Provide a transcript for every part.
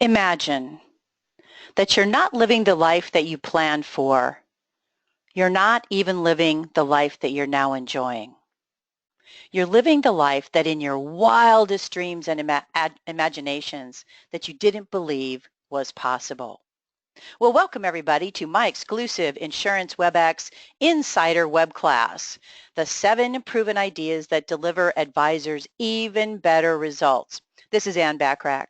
Imagine that you're not living the life that you planned for. You're not even living the life that you're now enjoying. You're living the life that in your wildest dreams and imaginations that you didn't believe was possible. Well, welcome everybody to my exclusive Insurance WebEx Insider Web Class, the 7 proven ideas that deliver advisors even better results. This is Ann Backrack.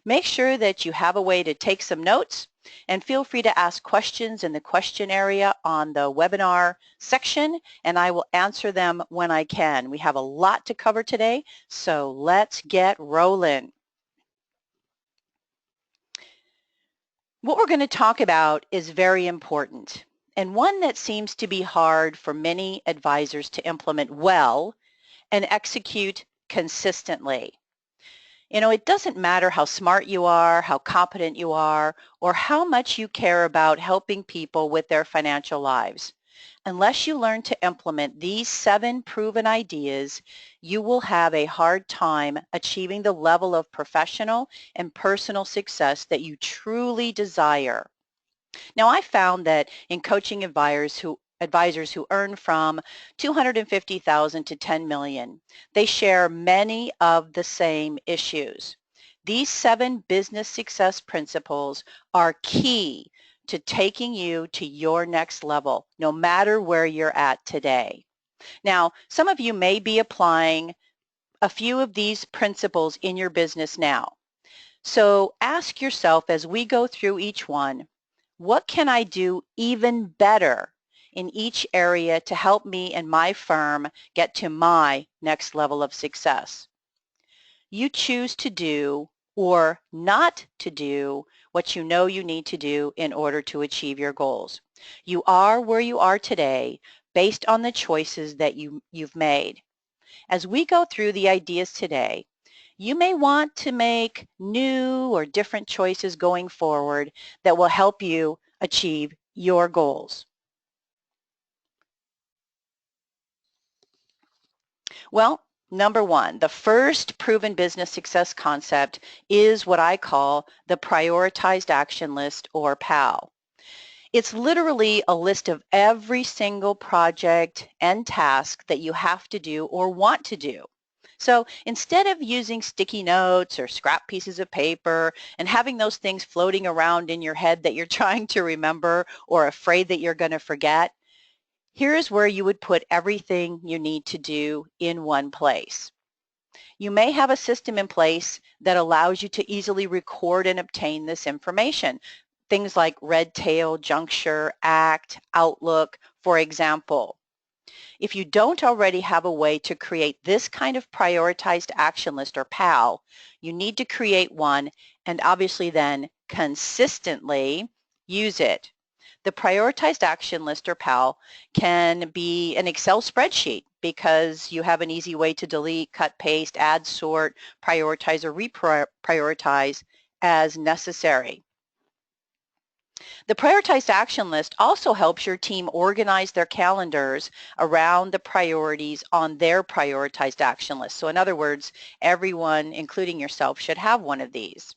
Make sure that you have a way to take some notes and feel free to ask questions in the question area on the webinar section, and I will answer them when I can. We have a lot to cover today, so let's get rolling. What we're going to talk about is very important and one that seems to be hard for many advisors to implement well and execute consistently. You know, it doesn't matter how smart you are, how competent you are, or how much you care about helping people with their financial lives. Unless you learn to implement these 7 proven ideas, you will have a hard time achieving the level of professional and personal success that you truly desire. Now, I found that in coaching advisors who earn from 250,000 to 10 million, they share many of the same issues. These 7 business success principles are key to taking you to your next level, no matter where you're at today. Now, some of you may be applying a few of these principles in your business now. So ask yourself as we go through each one, what can I do even better in each area to help me and my firm get to my next level of success? You choose to do or not to do what you know you need to do in order to achieve your goals. You are where you are today based on the choices that you've made. As we go through the ideas today, you may want to make new or different choices going forward that will help you achieve your goals. Well, number 1, the first proven business success concept is what I call the prioritized action list, or PAL. It's literally a list of every single project and task that you have to do or want to do. So instead of using sticky notes or scrap pieces of paper and having those things floating around in your head that you're trying to remember or afraid that you're going to forget, here's where you would put everything you need to do in one place. You may have a system in place that allows you to easily record and obtain this information. Things like Redtail, Juncture, ACT, Outlook, for example. If you don't already have a way to create this kind of prioritized action list, or PAL, you need to create one and obviously then consistently use it. The prioritized action list, or PAL, can be an Excel spreadsheet because you have an easy way to delete, cut, paste, add, sort, prioritize, or reprioritize as necessary. The prioritized action list also helps your team organize their calendars around the priorities on their prioritized action list. So in other words, everyone, including yourself, should have one of these.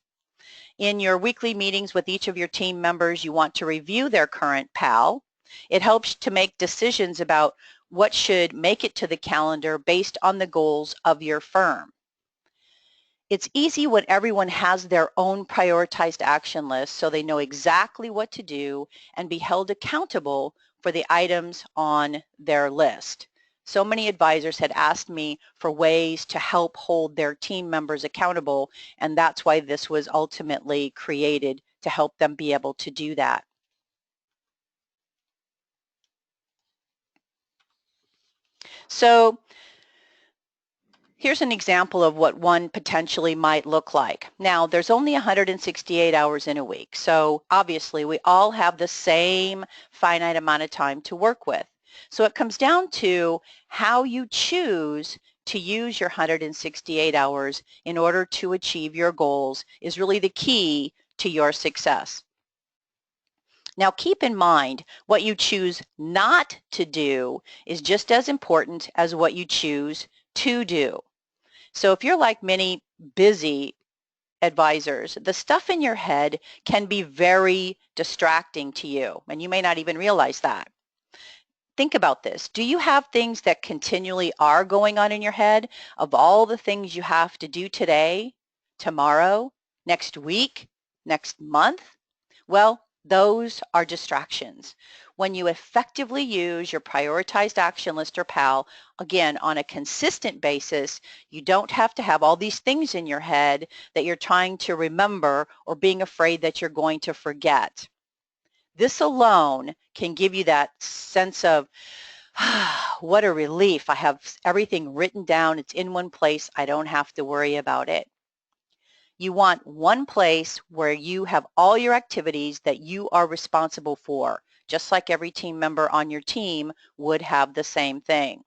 In your weekly meetings with each of your team members, you want to review their current PAL. It helps to make decisions about what should make it to the calendar based on the goals of your firm. It's easy when everyone has their own prioritized action list so they know exactly what to do and be held accountable for the items on their list. So many advisors had asked me for ways to help hold their team members accountable, and that's why this was ultimately created, to help them be able to do that. So here's an example of what one potentially might look like. Now, there's only 168 hours in a week, so obviously we all have the same finite amount of time to work with. So it comes down to how you choose to use your 168 hours in order to achieve your goals is really the key to your success. Now, keep in mind, what you choose not to do is just as important as what you choose to do. So if you're like many busy advisors, the stuff in your head can be very distracting to you, and you may not even realize that. Think about this. Do you have things that continually are going on in your head of all the things you have to do today, tomorrow, next week, next month? Well, those are distractions. When you effectively use your prioritized action list or PAL, again, on a consistent basis, you don't have to have all these things in your head that you're trying to remember or being afraid that you're going to forget. This alone can give you that sense of, what a relief. I have everything written down. It's in one place. I don't have to worry about it. You want one place where you have all your activities that you are responsible for, just like every team member on your team would have the same thing.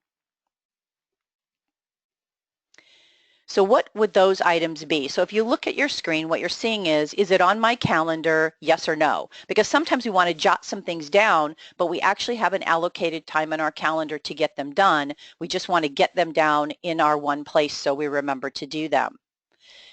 So what would those items be? So if you look at your screen, what you're seeing is it on my calendar, yes or no? Because sometimes we want to jot some things down, but we actually haven't allocated time in our calendar to get them done. We just want to get them down in our one place so we remember to do them.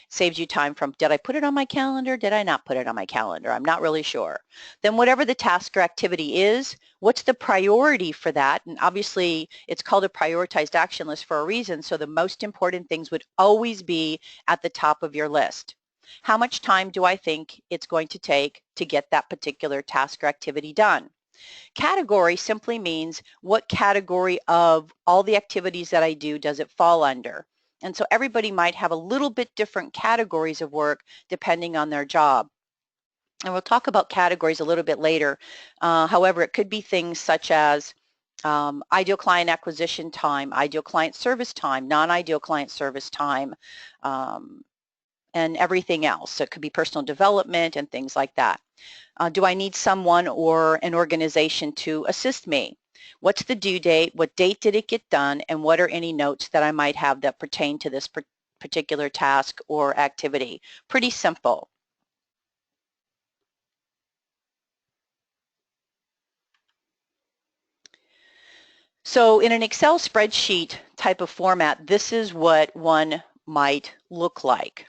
Saves you time from, did I put it on my calendar? Did I not put it on my calendar? I'm not really sure. Then whatever the task or activity is, what's the priority for that? And obviously it's called a prioritized action list for a reason. So the most important things would always be at the top of your list. How much time do I think it's going to take to get that particular task or activity done? Category simply means what category of all the activities that I do does it fall under? And so everybody might have a little bit different categories of work depending on their job. And we'll talk about categories a little bit later. However, it could be things such as ideal client acquisition time, ideal client service time, non-ideal client service time, and everything else. So it could be personal development and things like that. Do I need someone or an organization to assist me? What's the due date? What date did it get done? And what are any notes that I might have that pertain to this particular task or activity? Pretty simple. So in an Excel spreadsheet type of format, this is what one might look like.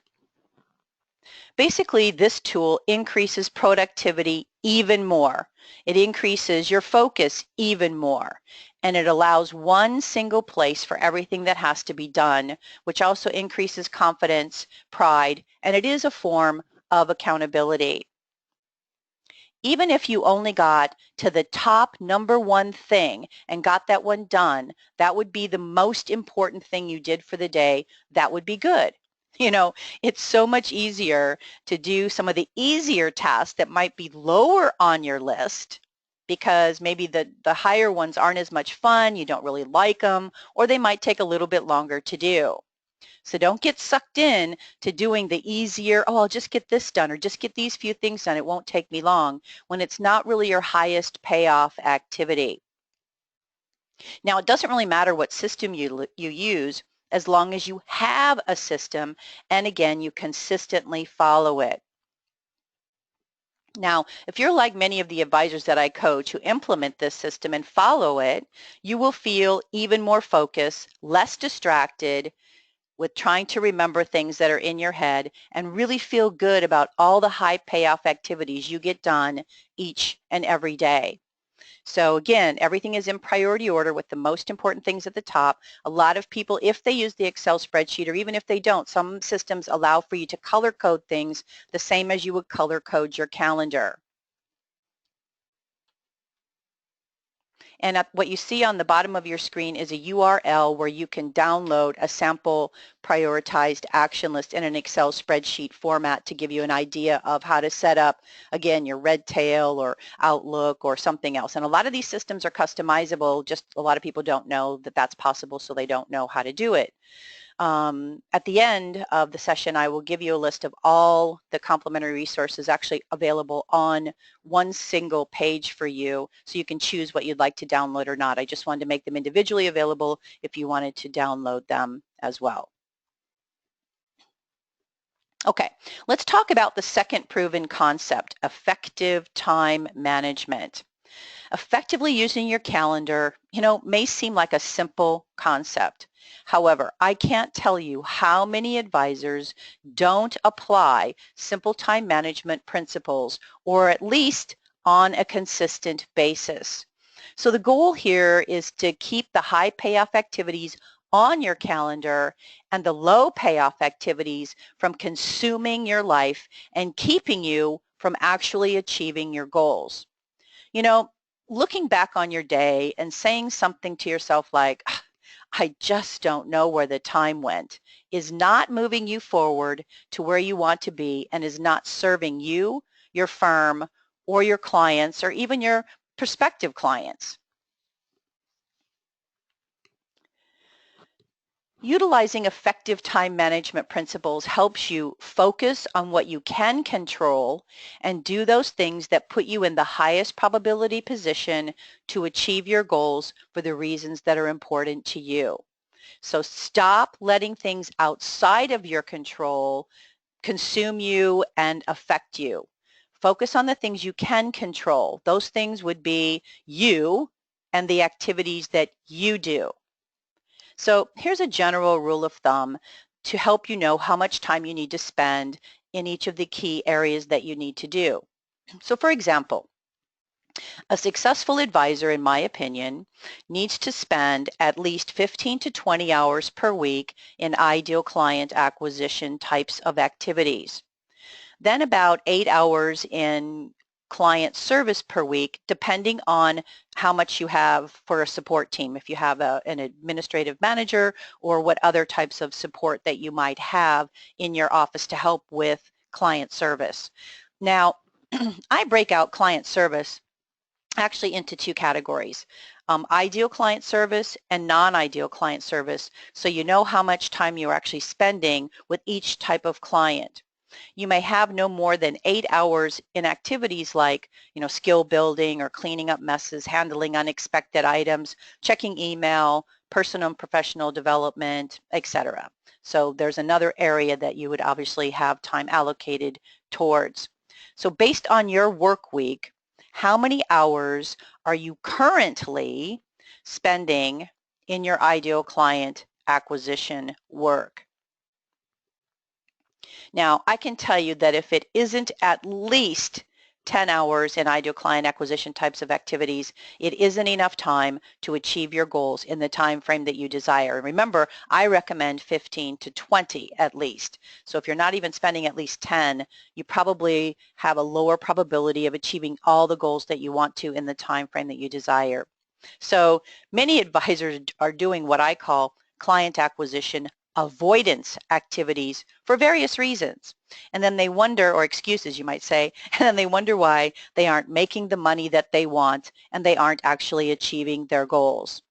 Basically, this tool increases productivity even more. It increases your focus even more. And it allows one single place for everything that has to be done, which also increases confidence, pride, and it is a form of accountability. Even if you only got to the top number one thing and got that one done, that would be the most important thing you did for the day. That would be good. You know, it's so much easier to do some of the easier tasks that might be lower on your list because maybe the higher ones aren't as much fun, you don't really like them, or they might take a little bit longer to do. So don't get sucked in to doing the easier, oh, I'll just get this done or just get these few things done. It won't take me long when it's not really your highest payoff activity. Now, it doesn't really matter what system you use as long as you have a system and again, you consistently follow it. Now, if you're like many of the advisors that I coach who implement this system and follow it, you will feel even more focused, less distracted, with trying to remember things that are in your head and really feel good about all the high payoff activities you get done each and every day. So again, everything is in priority order with the most important things at the top. A lot of people, if they use the Excel spreadsheet or even if they don't, some systems allow for you to color code things the same as you would color code your calendar. And what you see on the bottom of your screen is a URL where you can download a sample prioritized action list in an Excel spreadsheet format to give you an idea of how to set up, again, your Redtail or Outlook or something else. And a lot of these systems are customizable, just a lot of people don't know that that's possible, so they don't know how to do it. At the end of the session, I will give you a list of all the complimentary resources actually available on one single page for you, so you can choose what you'd like to download or not. I just wanted to make them individually available if you wanted to download them as well. Okay, let's talk about the second proven concept, effective time management. Effectively using your calendar, may seem like a simple concept. However, I can't tell you how many advisors don't apply simple time management principles, or at least on a consistent basis. So the goal here is to keep the high payoff activities on your calendar and the low payoff activities from consuming your life and keeping you from actually achieving your goals. You know, looking back on your day and saying something to yourself like, I just don't know where the time went, is not moving you forward to where you want to be and is not serving you, your firm, or your clients, or even your prospective clients. Utilizing effective time management principles helps you focus on what you can control and do those things that put you in the highest probability position to achieve your goals for the reasons that are important to you. So stop letting things outside of your control consume you and affect you. Focus on the things you can control. Those things would be you and the activities that you do. So here's a general rule of thumb to help you know how much time you need to spend in each of the key areas that you need to do. So for example, a successful advisor, in my opinion, needs to spend at least 15 to 20 hours per week in ideal client acquisition types of activities. Then about 8 hours in client service per week, depending on how much you have for a support team, if you have an administrative manager or what other types of support that you might have in your office to help with client service. Now, I break out client service actually into two categories, ideal client service and non-ideal client service, so you know how much time you're actually spending with each type of client. You may have no more than 8 hours in activities like, skill building or cleaning up messes, handling unexpected items, checking email, personal and professional development, etc. So there's another area that you would obviously have time allocated towards. So based on your work week, how many hours are you currently spending in your ideal client acquisition work? Now, I can tell you that if it isn't at least 10 hours in ideal client acquisition types of activities, it isn't enough time to achieve your goals in the time frame that you desire. Remember, I recommend 15 to 20 at least. So if you're not even spending at least 10, you probably have a lower probability of achieving all the goals that you want to in the time frame that you desire. So many advisors are doing what I call client acquisition avoidance activities for various reasons. And then they wonder, or excuses you might say, and then they wonder why they aren't making the money that they want and they aren't actually achieving their goals.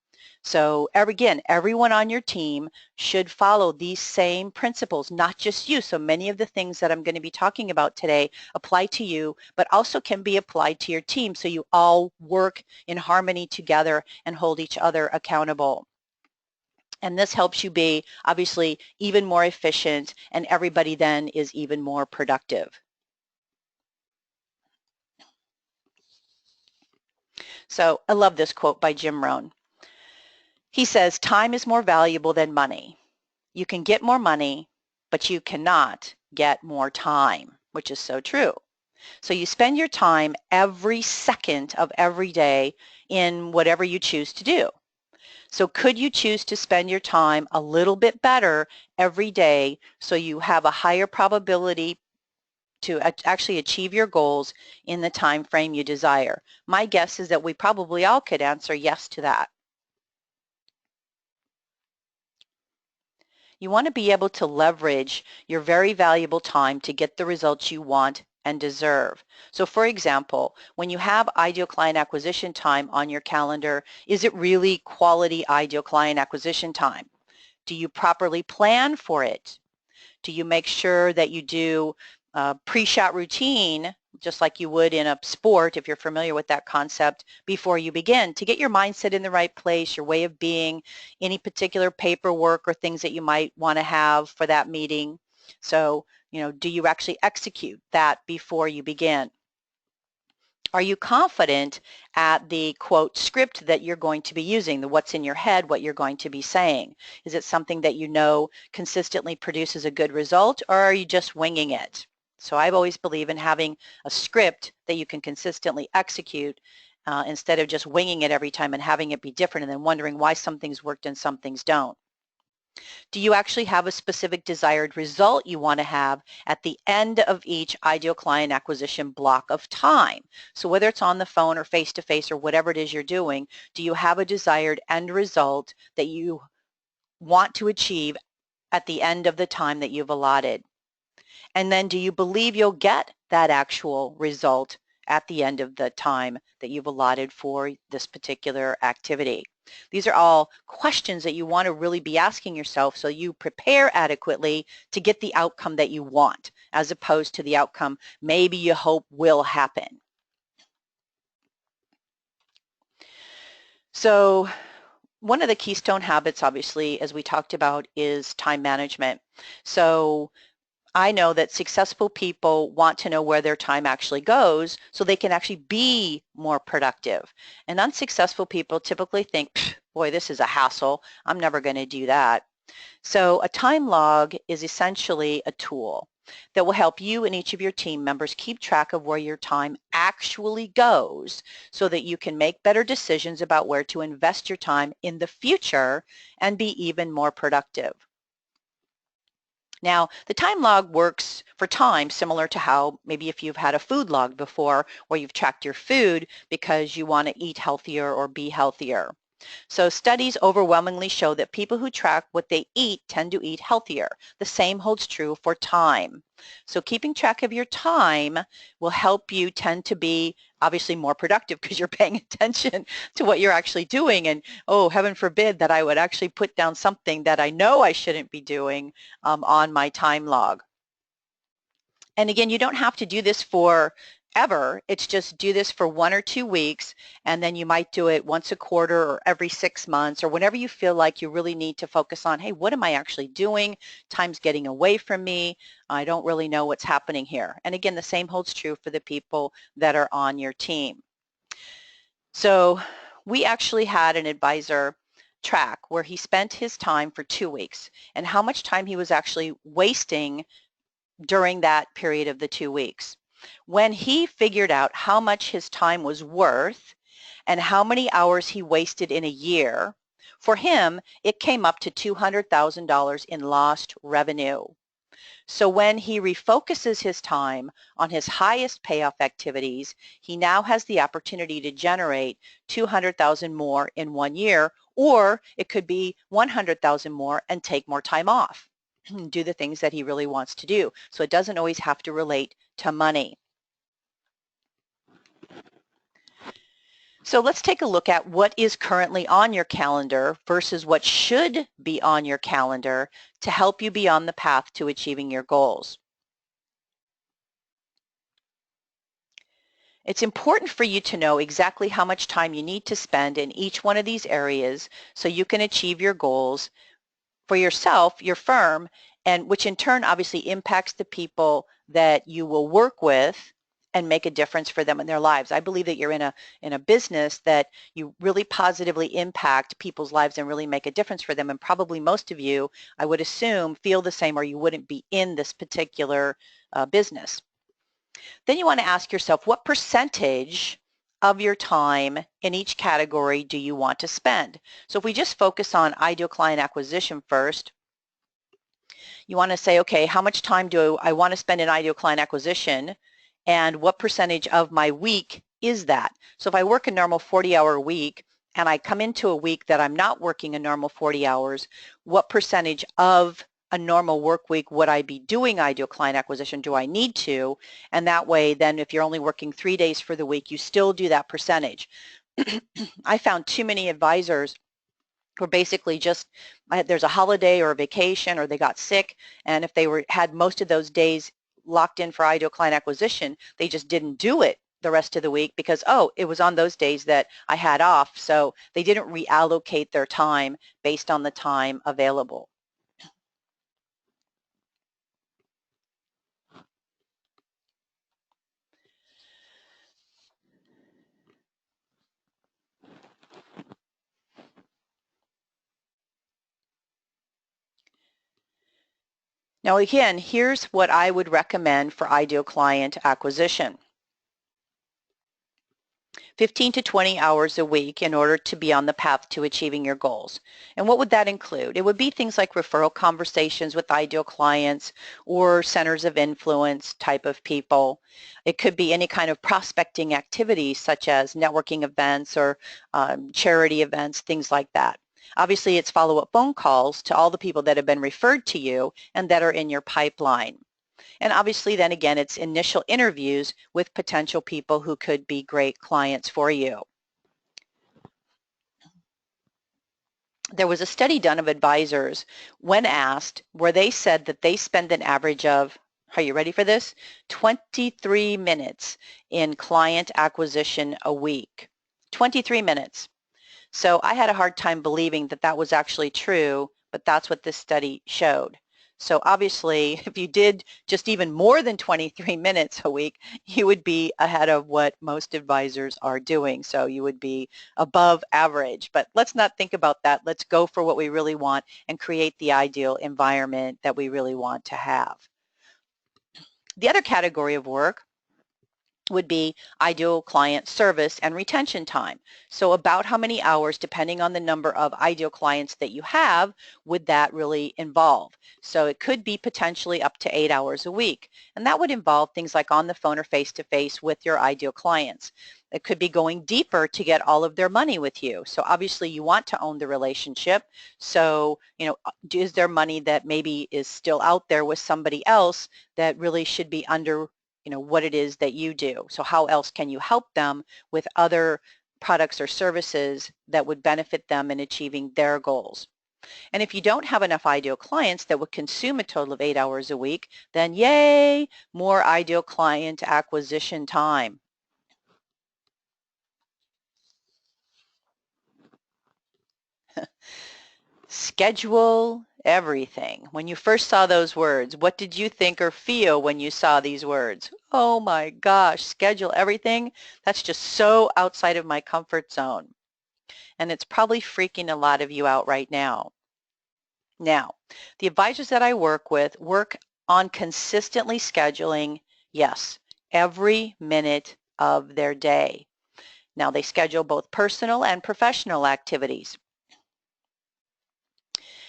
So again, everyone on your team should follow these same principles, not just you. So many of the things that I'm going to be talking about today apply to you, but also can be applied to your team so you all work in harmony together and hold each other accountable. And this helps you be obviously even more efficient, and everybody then is even more productive. So I love this quote by Jim Rohn. He says, time is more valuable than money. You can get more money, but you cannot get more time, which is so true. So you spend your time every second of every day in whatever you choose to do. So could you choose to spend your time a little bit better every day so you have a higher probability to actually achieve your goals in the time frame you desire? My guess is that we probably all could answer yes to that. You want to be able to leverage your very valuable time to get the results you want and deserve. So for example, when you have ideal client acquisition time on your calendar, is it really quality ideal client acquisition time? Do you properly plan for it? Do you make sure that you do a pre-shot routine, just like you would in a sport, if you're familiar with that concept, before you begin, to get your mindset in the right place, your way of being, any particular paperwork or things that you might want to have for that meeting? So, do you actually execute that before you begin? Are you confident at the, quote, script that you're going to be using, the what's in your head, what you're going to be saying? Is it something that you know consistently produces a good result, or are you just winging it? So I've always believed in having a script that you can consistently execute instead of just winging it every time and having it be different and then wondering why some things worked and some things don't. Do you actually have a specific desired result you want to have at the end of each ideal client acquisition block of time? So whether it's on the phone or face-to-face or whatever it is you're doing, do you have a desired end result that you want to achieve at the end of the time that you've allotted? And then do you believe you'll get that actual result at the end of the time that you've allotted for this particular activity? These are all questions that you want to really be asking yourself so you prepare adequately to get the outcome that you want, as opposed to the outcome maybe you hope will happen. So one of the keystone habits, obviously, as we talked about, is time management. So I know that successful people want to know where their time actually goes so they can actually be more productive. And unsuccessful people typically think, boy, this is a hassle. I'm never going to do that. So a time log is essentially a tool that will help you and each of your team members keep track of where your time actually goes so that you can make better decisions about where to invest your time in the future and be even more productive. Now, the time log works for time similar to how maybe if you've had a food log before where you've tracked your food because you want to eat healthier or be healthier. So studies overwhelmingly show that people who track what they eat tend to eat healthier. The same holds true for time. So keeping track of your time will help you tend to be obviously more productive because you're paying attention to what you're actually doing. And oh, heaven forbid that I would actually put down something that I know I shouldn't be doing on my time log. And again, you don't have to do this for ever. It's just do this for 1 or 2 weeks, and then you might do it once a quarter or every 6 months or whenever you feel like you really need to focus on, hey, what am I actually doing? Time's getting away from me. I don't really know what's happening here. And again, the same holds true for the people that are on your team. So we actually had an advisor track where he spent his time for 2 weeks and how much time he was actually wasting during that period of the 2 weeks. When he figured out how much his time was worth and how many hours he wasted in a year, for him, it came up to $200,000 in lost revenue. So when he refocuses his time on his highest payoff activities, he now has the opportunity to generate 200,000 more in 1 year, or it could be 100,000 more and take more time off. Do the things that he really wants to do. So it doesn't always have to relate to money. So let's take a look at what is currently on your calendar versus what should be on your calendar to help you be on the path to achieving your goals. It's important for you to know exactly how much time you need to spend in each one of these areas so you can achieve your goals for yourself, your firm, and which in turn obviously impacts the people that you will work with and make a difference for them in their lives. I believe that you're in a business that you really positively impact people's lives and really make a difference for them. And probably most of you, I would assume, feel the same or you wouldn't be in this particular business. Then you want to ask yourself, what percentage of your time in each category do you want to spend? So if we just focus on ideal client acquisition first, you want to say, okay, how much time do I want to spend in ideal client acquisition and what percentage of my week is that? So if I work a normal 40-hour week and I come into a week that I'm not working a normal 40 hours, what percentage of a normal work week would I be doing ideal client acquisition? Do I need to? And that way, then if you're only working 3 days for the week, you still do that percentage. I found too many advisors who basically just, there's a holiday or a vacation or they got sick, and if they had most of those days locked in for ideal client acquisition, they just didn't do it the rest of the week because, oh, it was on those days that I had off, so they didn't reallocate their time based on the time available. Now again, here's what I would recommend for ideal client acquisition. 15 to 20 hours a week in order to be on the path to achieving your goals. And what would that include? It would be things like referral conversations with ideal clients or centers of influence type of people. It could be any kind of prospecting activities such as networking events or charity events, things like that. Obviously, it's follow-up phone calls to all the people that have been referred to you and that are in your pipeline. And obviously then again, it's initial interviews with potential people who could be great clients for you. There was a study done of advisors when asked where they said that they spend an average of, are you ready for this? 23 minutes in client acquisition a week. 23 minutes. So I had a hard time believing that that was actually true, but that's what this study showed. So obviously, if you did just even more than 23 minutes a week, you would be ahead of what most advisors are doing. So you would be above average. But let's not think about that. Let's go for what we really want and create the ideal environment that we really want to have. The other category of work would be ideal client service and retention time. So about how many hours, depending on the number of ideal clients that you have, would that really involve? So it could be potentially up to 8 hours a week. And that would involve things like on the phone or face-to-face with your ideal clients. It could be going deeper to get all of their money with you. So obviously you want to own the relationship. So, is there money that maybe is still out there with somebody else that really should be under what it is that you do. So how else can you help them with other products or services that would benefit them in achieving their goals? And if you don't have enough ideal clients that would consume a total of 8 hours a week, then yay, more ideal client acquisition time. Schedule everything. When you first saw those words, what did you think or feel when you saw these words? Oh my gosh, schedule everything? That's just so outside of my comfort zone. And it's probably freaking a lot of you out right now. Now, the advisors that I work with work on consistently scheduling, yes, every minute of their day. Now, they schedule both personal and professional activities.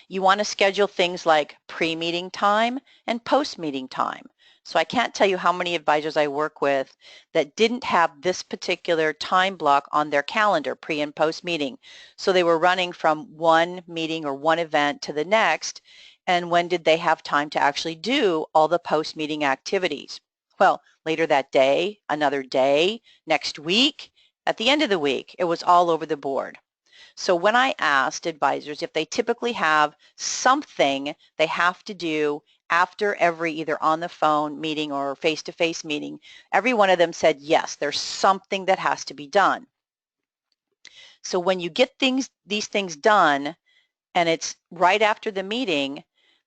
You want to schedule things like pre-meeting time and post-meeting time. So I can't tell you how many advisors I work with that didn't have this particular time block on their calendar, pre and post meeting. So they were running from one meeting or one event to the next, and when did they have time to actually do all the post-meeting activities? Well, later that day, another day, next week, at the end of the week, it was all over the board. So when I asked advisors if they typically have something they have to do after every either on the phone meeting or face-to-face meeting, every one of them said, yes, there's something that has to be done. So when you get these things done and it's right after the meeting,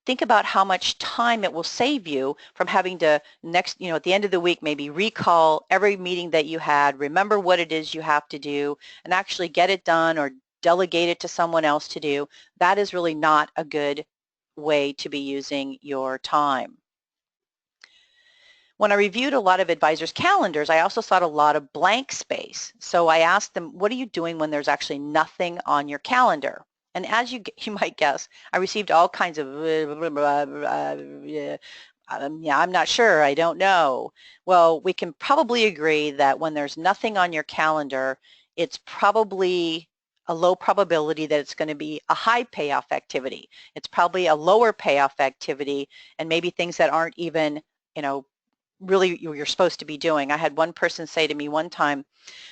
think about how much time it will save you from having to at the end of the week, maybe recall every meeting that you had, remember what it is you have to do, and actually get it done or delegate it to someone else to do. That is really not a good way to be using your time. When I reviewed a lot of advisors' calendars, I also saw a lot of blank space. So I asked them, what are you doing when there's actually nothing on your calendar? And as you might guess, I received all kinds of, yeah, I'm not sure, I don't know. Well, we can probably agree that when there's nothing on your calendar, it's probably a low probability that it's going to be a high payoff activity. It's probably a lower payoff activity and maybe things that aren't even, really you're supposed to be doing. I had one person say to me one time,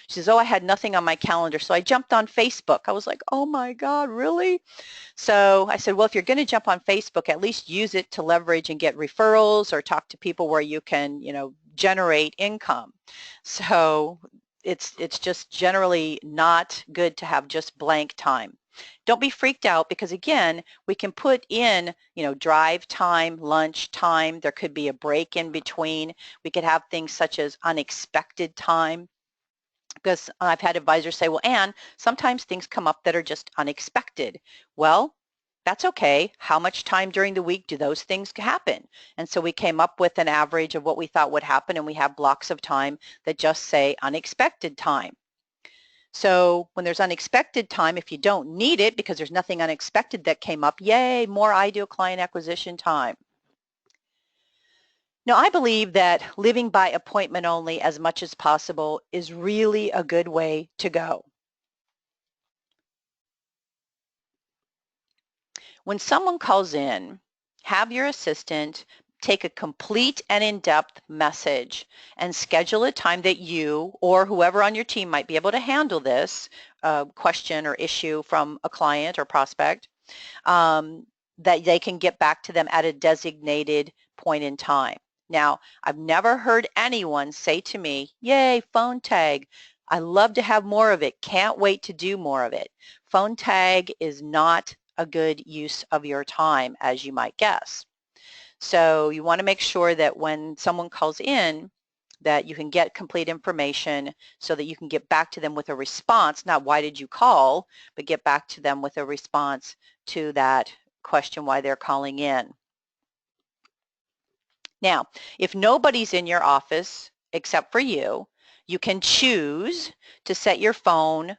she says, oh, I had nothing on my calendar, so I jumped on Facebook. I was like, oh my God, really? So I said, well, if you're going to jump on Facebook, at least use it to leverage and get referrals or talk to people where you can, generate income. So it's just generally not good to have just blank time. Don't be freaked out because again, we can put in, drive time, lunch time. There could be a break in between. We could have things such as unexpected time because I've had advisors say, well, Anne, sometimes things come up that are just unexpected. Well, That's okay. How much time during the week do those things happen? And so we came up with an average of what we thought would happen, and we have blocks of time that just say unexpected time. So when there's unexpected time, if you don't need it because there's nothing unexpected that came up, yay, more ideal client acquisition time. Now, I believe that living by appointment only as much as possible is really a good way to go. When someone calls in, have your assistant take a complete and in-depth message and schedule a time that you or whoever on your team might be able to handle this question or issue from a client or prospect, that they can get back to them at a designated point in time. Now, I've never heard anyone say to me, yay, phone tag. I love to have more of it. Can't wait to do more of it. Phone tag is not a good use of your time, as you might guess. So you want to make sure that when someone calls in, that you can get complete information so that you can get back to them with a response, not why did you call, but get back to them with a response to that question why they're calling in. Now, if nobody's in your office except for you, you can choose to set your phone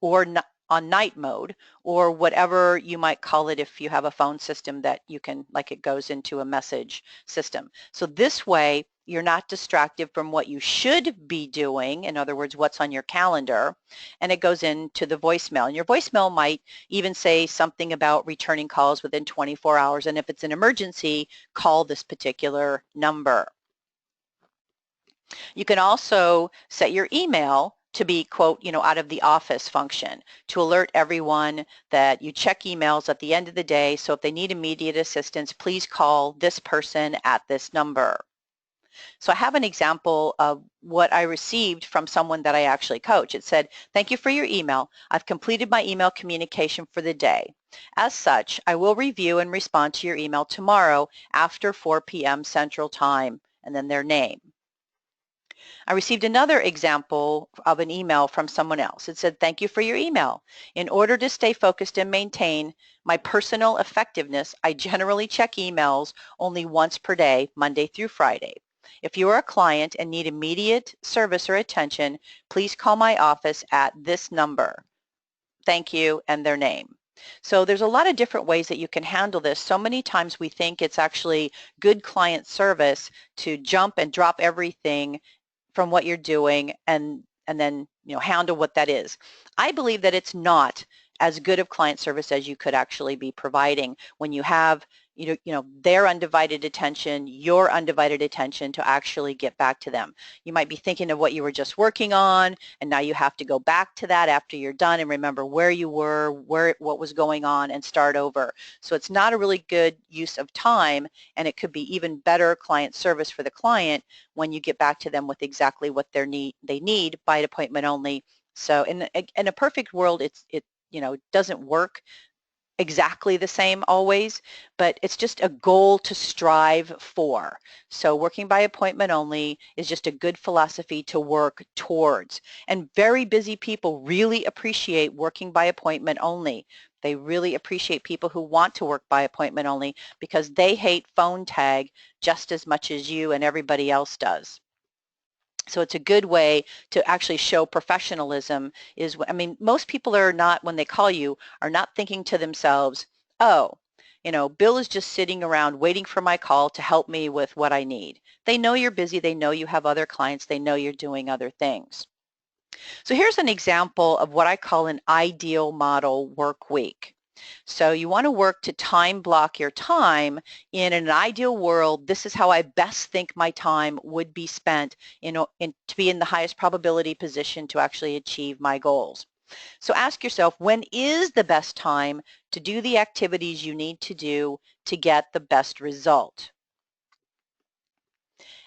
or on night mode or whatever you might call it if you have a phone system that you can, like it goes into a message system. So this way, you're not distracted from what you should be doing, in other words, what's on your calendar, and it goes into the voicemail. And your voicemail might even say something about returning calls within 24 hours, and if it's an emergency, call this particular number. You can also set your email to be, quote, out of the office function to alert everyone that you check emails at the end of the day. So if they need immediate assistance, please call this person at this number. So I have an example of what I received from someone that I actually coach. It said, thank you for your email. I've completed my email communication for the day. As such, I will review and respond to your email tomorrow after 4 p.m. Central Time, and then their name. I received another example of an email from someone else. It said, thank you for your email. In order to stay focused and maintain my personal effectiveness, I generally check emails only once per day, Monday through Friday. If you are a client and need immediate service or attention, please call my office at this number. Thank you, and their name. So there's a lot of different ways that you can handle this. So many times we think it's actually good client service to jump and drop everything from what you're doing and then handle what that is. I believe that it's not as good of client service as you could actually be providing when you have their undivided attention, your undivided attention to actually get back to them. You might be thinking of what you were just working on, and now you have to go back to that after you're done and remember where you were, what was going on, and start over. So it's not a really good use of time, and it could be even better client service for the client when you get back to them with exactly what they need by appointment only. So in a perfect world, it doesn't work exactly the same always, but it's just a goal to strive for. So working by appointment only is just a good philosophy to work towards. And very busy people really appreciate working by appointment only. They really appreciate people who want to work by appointment only because they hate phone tag just as much as you and everybody else does. So it's a good way to actually show professionalism is, most people are not, when they call you, are not thinking to themselves, oh, Bill is just sitting around waiting for my call to help me with what I need. They know you're busy. They know you have other clients. They know you're doing other things. So here's an example of what I call an ideal model work week. So you want to work to time block your time. In an ideal world, this is how I best think my time would be spent to be in the highest probability position to actually achieve my goals. So ask yourself, when is the best time to do the activities you need to do to get the best result?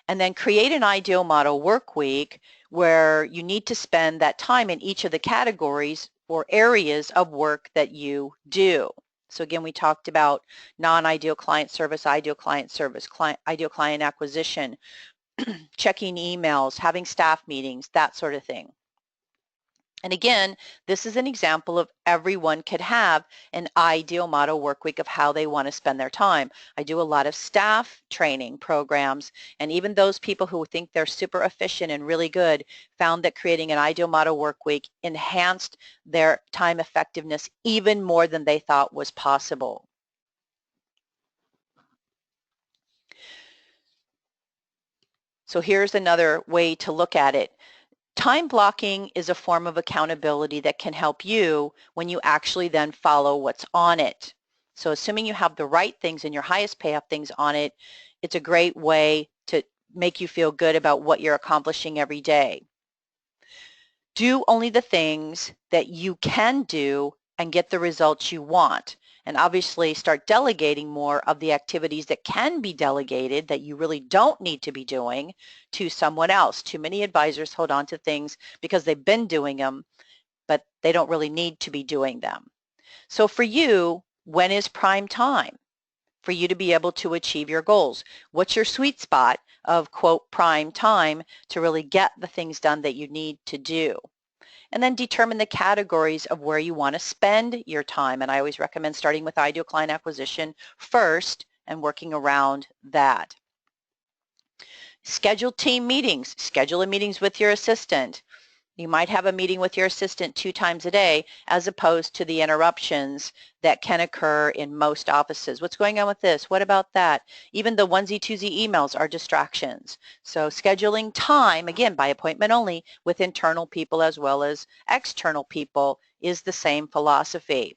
And then create an ideal model work week where you need to spend that time in each of the categories or areas of work that you do. So again, we talked about non-ideal client service, ideal client service, ideal client acquisition, checking emails, having staff meetings, that sort of thing. And again, this is an example of everyone could have an ideal model work week of how they want to spend their time. I do a lot of staff training programs, and even those people who think they're super efficient and really good found that creating an ideal model work week enhanced their time effectiveness even more than they thought was possible. So here's another way to look at it. Time blocking is a form of accountability that can help you when you actually then follow what's on it. So assuming you have the right things and your highest payoff things on it, it's a great way to make you feel good about what you're accomplishing every day. Do only the things that you can do and get the results you want. And obviously start delegating more of the activities that can be delegated that you really don't need to be doing to someone else. Too many advisors hold on to things because they've been doing them, but they don't really need to be doing them. So for you, when is prime time for you to be able to achieve your goals? What's your sweet spot of, quote, prime time to really get the things done that you need to do? And then determine the categories of where you want to spend your time. And I always recommend starting with ideal client acquisition first and working around that. Schedule team meetings. Schedule meetings with your assistant. You might have a meeting with your assistant 2 times a day as opposed to the interruptions that can occur in most offices. What's going on with this? What about that? Even the onesie-twosie emails are distractions. So scheduling time, again, by appointment only, with internal people as well as external people is the same philosophy.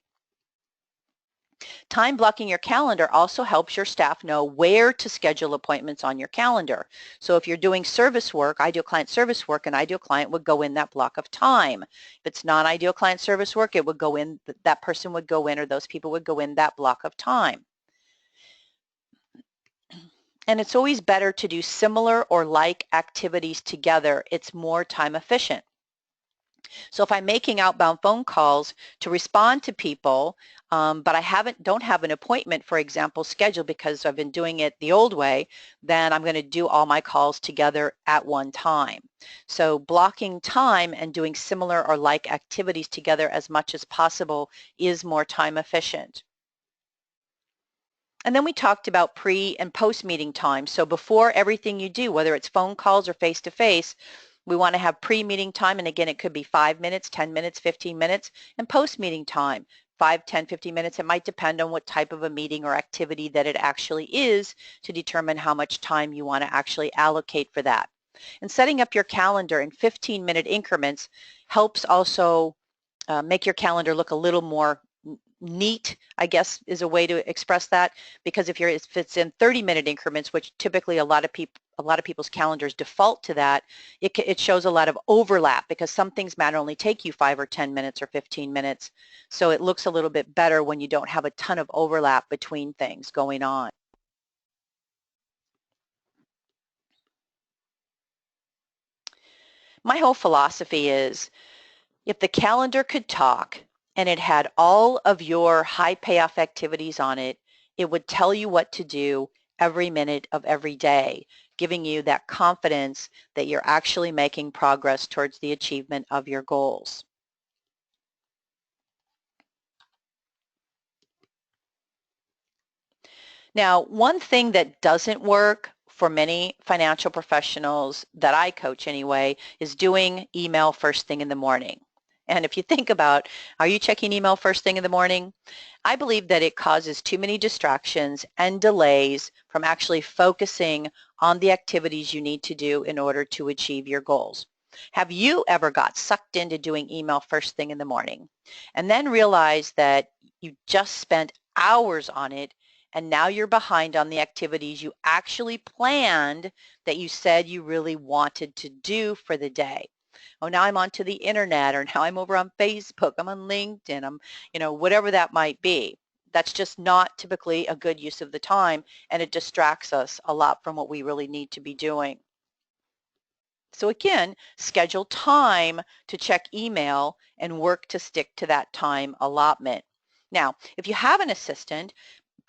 Time blocking your calendar also helps your staff know where to schedule appointments on your calendar. So if you're doing service work, ideal client service work, an ideal client would go in that block of time. If it's non-ideal client service work, it would go in, that person would go in, or those people would go in that block of time. And it's always better to do similar or like activities together. It's more time efficient. So if I'm making outbound phone calls to respond to people, but I don't have an appointment, for example, scheduled because I've been doing it the old way, then I'm going to do all my calls together at one time. So blocking time and doing similar or like activities together as much as possible is more time efficient. And then we talked about pre and post meeting time. So before everything you do, whether it's phone calls or face-to-face, we want to have pre-meeting time, and again, it could be 5 minutes, 10 minutes, 15 minutes, and post-meeting time, 5, 10, 15 minutes. It might depend on what type of a meeting or activity that it actually is to determine how much time you want to actually allocate for that. And setting up your calendar in 15-minute increments helps also make your calendar look a little more neat, I guess is a way to express that, because if it's in 30-minute increments, which typically a lot of people's calendars default to that, it shows a lot of overlap because some things might only take you 5 or 10 minutes or 15 minutes. So it looks a little bit better when you don't have a ton of overlap between things going on. My whole philosophy is if the calendar could talk and it had all of your high payoff activities on it, it would tell you what to do every minute of every day, giving you that confidence that you're actually making progress towards the achievement of your goals. Now, one thing that doesn't work for many financial professionals that I coach anyway is doing email first thing in the morning. And if you think about, are you checking email first thing in the morning? I believe that it causes too many distractions and delays from actually focusing on the activities you need to do in order to achieve your goals. Have you ever got sucked into doing email first thing in the morning and then realized that you just spent hours on it and now you're behind on the activities you actually planned that you said you really wanted to do for the day? Oh, now I'm onto the internet, or now I'm over on Facebook, I'm on LinkedIn, I'm, whatever that might be. That's just not typically a good use of the time, and it distracts us a lot from what we really need to be doing. So again, schedule time to check email and work to stick to that time allotment. Now, if you have an assistant,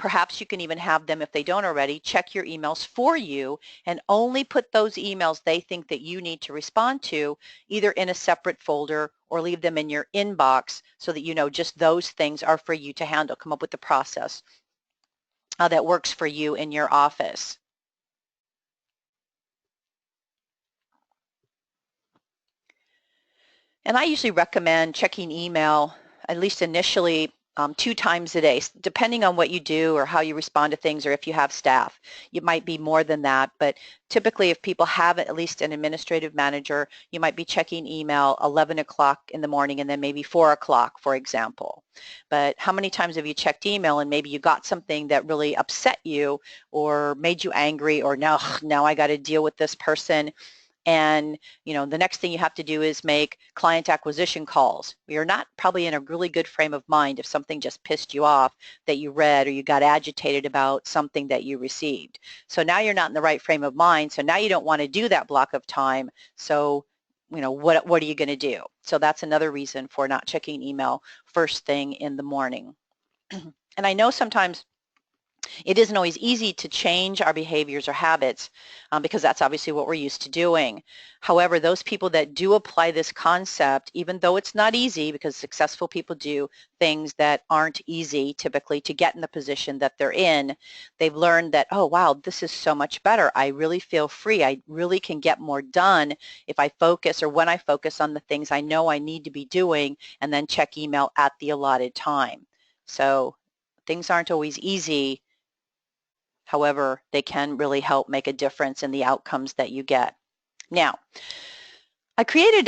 perhaps you can even have them, if they don't already, check your emails for you and only put those emails they think that you need to respond to either in a separate folder or leave them in your inbox so that you know just those things are for you to handle. Come up with the process that works for you in your office. And I usually recommend checking email, at least initially, 2 times a day, depending on what you do or how you respond to things or if you have staff. You might be more than that, but typically if people have at least an administrative manager, you might be checking email 11 o'clock in the morning and then maybe 4 o'clock, for example. But how many times have you checked email and maybe you got something that really upset you or made you angry, or now I got to deal with this person, and the next thing you have to do is make client acquisition calls. You're not probably in a really good frame of mind if something just pissed you off that you read, or you got agitated about something that you received. So now you're not in the right frame of mind, so now you don't want to do that block of time. So what are you going to do? So that's another reason for not checking email first thing in the morning. And I know sometimes it isn't always easy to change our behaviors or habits because that's obviously what we're used to doing. However, those people that do apply this concept, even though it's not easy, because successful people do things that aren't easy typically to get in the position that they're in, they've learned that, oh, wow, this is so much better. I really feel free. I really can get more done if I focus, or when I focus on the things I know I need to be doing, and then check email at the allotted time. So things aren't always easy. However, they can really help make a difference in the outcomes that you get. Now, I created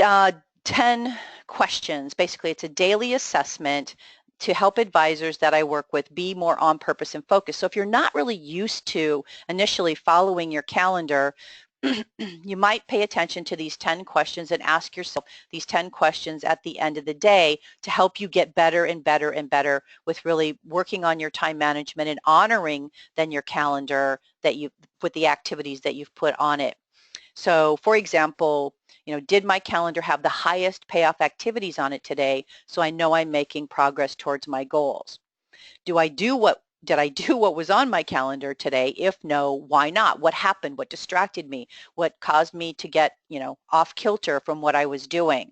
10 questions. Basically, it's a daily assessment to help advisors that I work with be more on purpose and focused. So if you're not really used to initially following your calendar, you might pay attention to these 10 questions and ask yourself these 10 questions at the end of the day to help you get better and better and better with really working on your time management and honoring then your calendar that you with the activities that you've put on it. So for example, did my calendar have the highest payoff activities on it today so I know I'm making progress towards my goals? Did I do what was on my calendar today? If no, why not? What happened? What distracted me? What caused me to get, off kilter from what I was doing?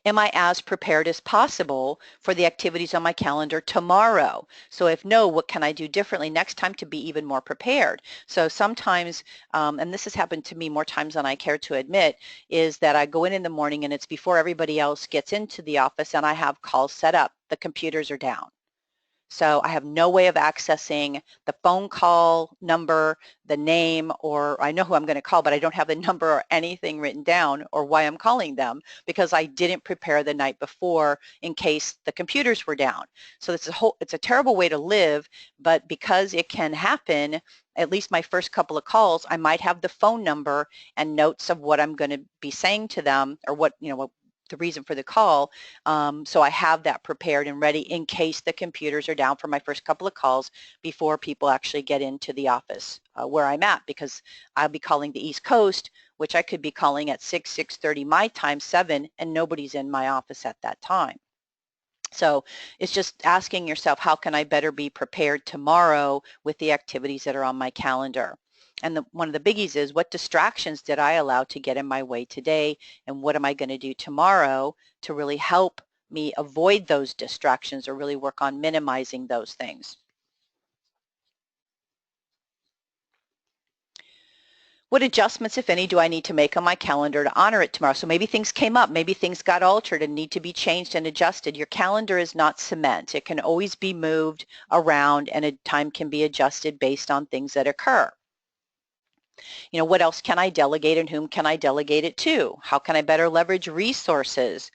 Am I as prepared as possible for the activities on my calendar tomorrow? So if no, what can I do differently next time to be even more prepared? So sometimes, and this has happened to me more times than I care to admit, is that I go in the morning and it's before everybody else gets into the office and I have calls set up. The computers are down. So I have no way of accessing the phone call number, the name, or I know who I'm going to call, but I don't have the number or anything written down or why I'm calling them because I didn't prepare the night before in case the computers were down. So it's a terrible way to live, but because it can happen, at least my first couple of calls, I might have the phone number and notes of what I'm going to be saying to them or what the reason for the call. So I have that prepared and ready in case the computers are down for my first couple of calls before people actually get into the office where I'm at, because I'll be calling the East Coast, which I could be calling at 6:30 my time, 7, and nobody's in my office at that time. So it's just asking yourself, how can I better be prepared tomorrow with the activities that are on my calendar? And one of the biggies is, what distractions did I allow to get in my way today? And what am I going to do tomorrow to really help me avoid those distractions or really work on minimizing those things? What adjustments, if any, do I need to make on my calendar to honor it tomorrow? So maybe things came up, maybe things got altered and need to be changed and adjusted. Your calendar is not cement. It can always be moved around and a time can be adjusted based on things that occur. What else can I delegate and whom can I delegate it to? How can I better leverage resources,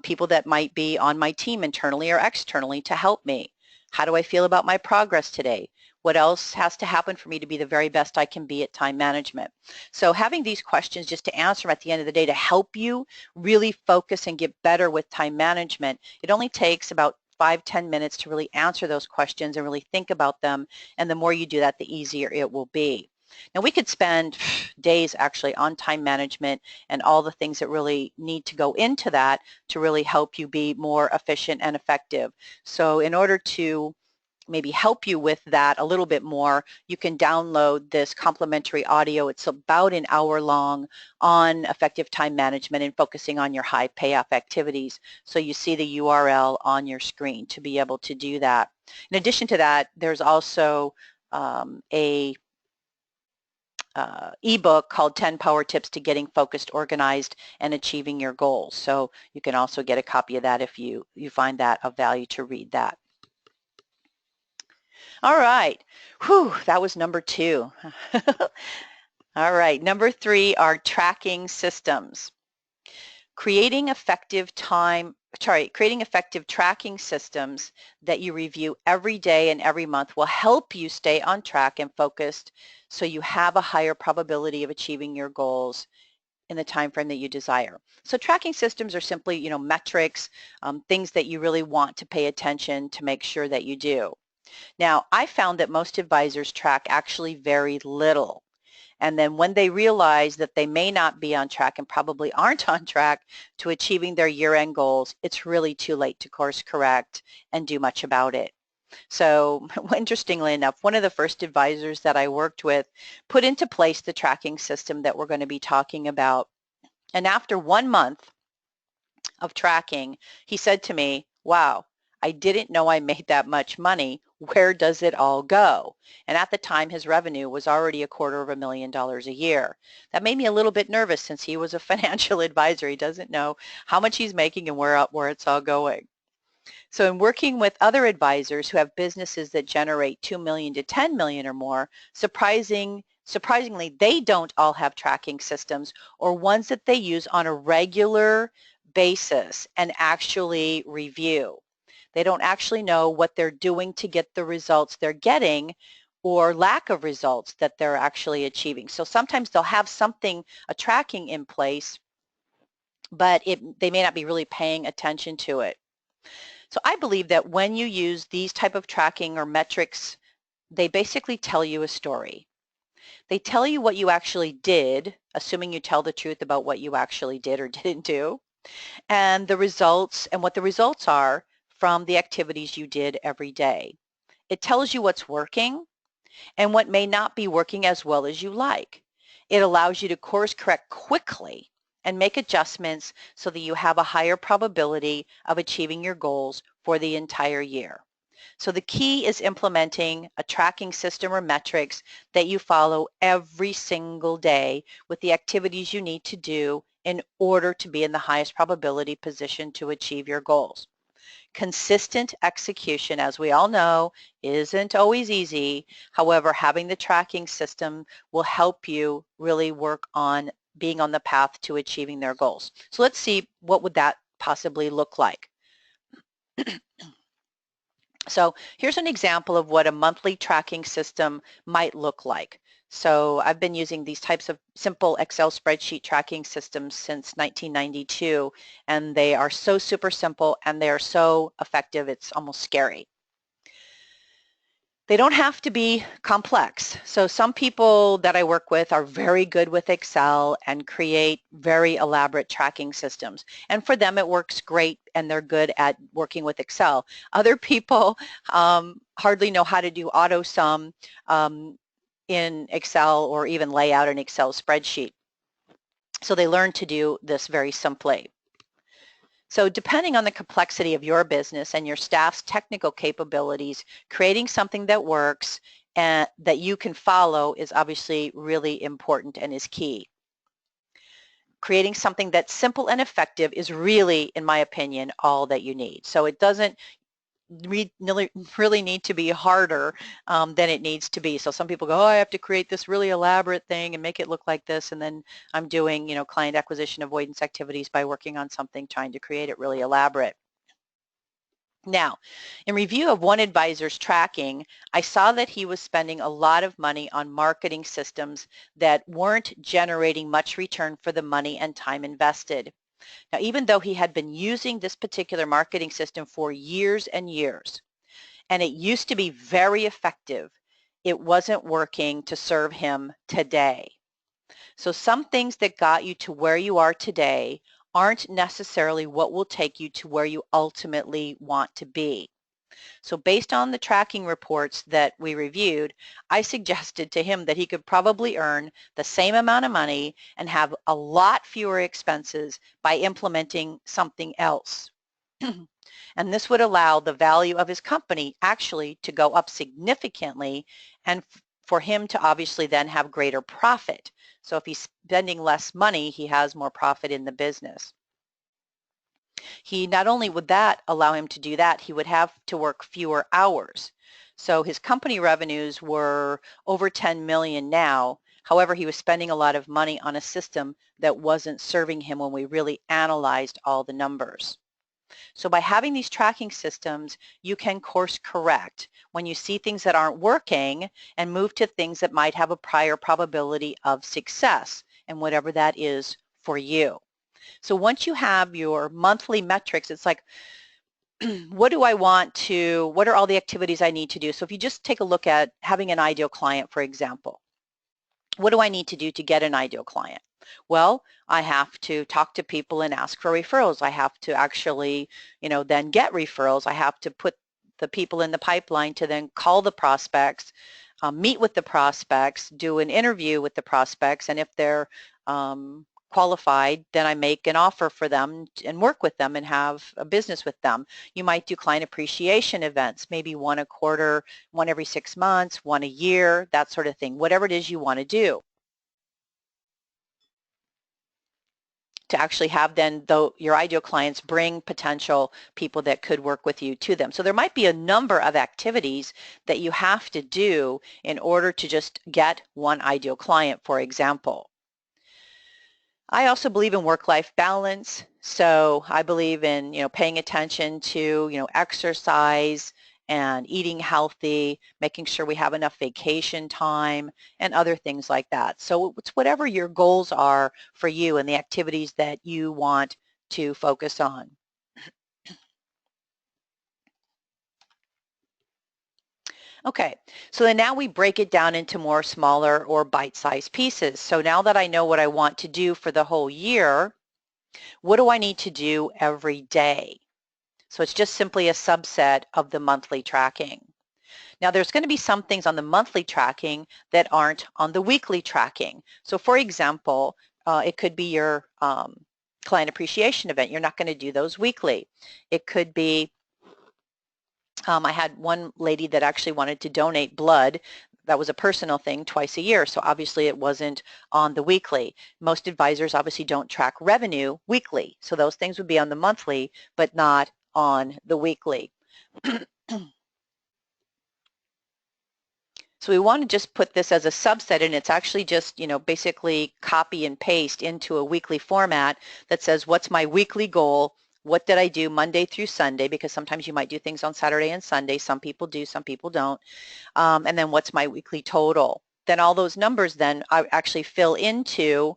people that might be on my team internally or externally to help me? How do I feel about my progress today? What else has to happen for me to be the very best I can be at time management? So having these questions just to answer them at the end of the day to help you really focus and get better with time management, it only takes about 5-10 minutes to really answer those questions and really think about them. And the more you do that, the easier it will be. Now we could spend days actually on time management and all the things that really need to go into that to really help you be more efficient and effective. So in order to maybe help you with that a little bit more, you can download this complimentary audio. It's about an hour long on effective time management and focusing on your high payoff activities. So you see the URL on your screen to be able to do that. In addition to that, there's also a ebook called 10 Power Tips to Getting Focused, Organized, and Achieving Your Goals. So you can also get a copy of that if you find that of value to read that. All right. Whew, that was number 2. All right. Number 3 are tracking systems. Creating effective tracking systems that you review every day and every month will help you stay on track and focused so you have a higher probability of achieving your goals in the time frame that you desire. So tracking systems are simply, metrics, things that you really want to pay attention to make sure that you do. Now, I found that most advisors track actually very little. And then when they realize that they may not be on track and probably aren't on track to achieving their year-end goals, it's really too late to course correct and do much about it. So interestingly enough, one of the first advisors that I worked with put into place the tracking system that we're going to be talking about. And after 1 month of tracking, he said to me, wow, I didn't know I made that much money. Where does it all go? And at the time, his revenue was already $250,000 a year. That made me a little bit nervous since he was a financial advisor. He doesn't know how much he's making and where it's all going. So in working with other advisors who have businesses that generate 2 million to 10 million or more, surprisingly, they don't all have tracking systems or ones that they use on a regular basis and actually review. They don't actually know what they're doing to get the results they're getting or lack of results that they're actually achieving. So sometimes they'll have a tracking in place, but they may not be really paying attention to it. So I believe that when you use these type of tracking or metrics, they basically tell you a story. They tell you what you actually did, assuming you tell the truth about what you actually did or didn't do, and the results and what the results are from the activities you did every day. It tells you what's working and what may not be working as well as you like. It allows you to course correct quickly and make adjustments so that you have a higher probability of achieving your goals for the entire year. So the key is implementing a tracking system or metrics that you follow every single day with the activities you need to do in order to be in the highest probability position to achieve your goals. Consistent execution, as we all know, isn't always easy. However, having the tracking system will help you really work on being on the path to achieving their goals. So let's see, what would that possibly look like? So here's an example of what a monthly tracking system might look like. So I've been using these types of simple Excel spreadsheet tracking systems since 1992, and they are so super simple and they are so effective, it's almost scary. They don't have to be complex. So some people that I work with are very good with Excel and create very elaborate tracking systems. And for them, it works great and they're good at working with Excel. Other people hardly know how to do auto sum in Excel or even lay out an Excel spreadsheet. So they learn to do this very simply. So depending on the complexity of your business and your staff's technical capabilities, creating something that works and that you can follow is obviously really important and is key. Creating something that's simple and effective is really, in my opinion, all that you need. So it doesn't really need to be harder than it needs to be. So some people go, oh, I have to create this really elaborate thing and make it look like this, and then I'm doing, client acquisition avoidance activities by working on something, trying to create it really elaborate. Now, in review of one advisor's tracking, I saw that he was spending a lot of money on marketing systems that weren't generating much return for the money and time invested. Now, even though he had been using this particular marketing system for years and years, and it used to be very effective, it wasn't working to serve him today. So some things that got you to where you are today aren't necessarily what will take you to where you ultimately want to be. So based on the tracking reports that we reviewed, I suggested to him that he could probably earn the same amount of money and have a lot fewer expenses by implementing something else. And this would allow the value of his company actually to go up significantly and for him to obviously then have greater profit. So if he's spending less money, he has more profit in the business. He not only would that allow him to do that, he would have to work fewer hours. So his company revenues were over 10 million now. However, he was spending a lot of money on a system that wasn't serving him when we really analyzed all the numbers. So by having these tracking systems, you can course correct when you see things that aren't working and move to things that might have a prior probability of success, and whatever that is for you. So once you have your monthly metrics, it's like, what do I want to, what are all the activities I need to do? So if you just take a look at having an ideal client, for example, what do I need to do to get an ideal client? Well, I have to talk to people and ask for referrals. I have to actually, then get referrals. I have to put the people in the pipeline to then call the prospects, meet with the prospects, do an interview with the prospects, and if they're qualified, then I make an offer for them and work with them and have a business with them. You might do client appreciation events, maybe one a quarter, one every 6 months, one a year, that sort of thing, whatever it is you want to do. To actually have then your ideal clients bring potential people that could work with you to them. So there might be a number of activities that you have to do in order to just get one ideal client, for example. I also believe in work-life balance. So I believe in, paying attention to, exercise and eating healthy, making sure we have enough vacation time and other things like that. So it's whatever your goals are for you and the activities that you want to focus on. Okay, so then now we break it down into more smaller or bite-sized pieces. So now that I know what I want to do for the whole year, what do I need to do every day? So it's just simply a subset of the monthly tracking. Now there's going to be some things on the monthly tracking that aren't on the weekly tracking. So for example, it could be your client appreciation event. You're not going to do those weekly. It could be, I had one lady that actually wanted to donate blood. That was a personal thing twice a year. So obviously it wasn't on the weekly. Most advisors obviously don't track revenue weekly. So those things would be on the monthly, but not on the weekly. So we want to just put this as a subset, and it's actually just, basically copy and paste into a weekly format that says, what's my weekly goal? What did I do Monday through Sunday? Because sometimes you might do things on Saturday and Sunday. Some people do, some people don't. And then what's my weekly total? Then all those numbers then I actually fill into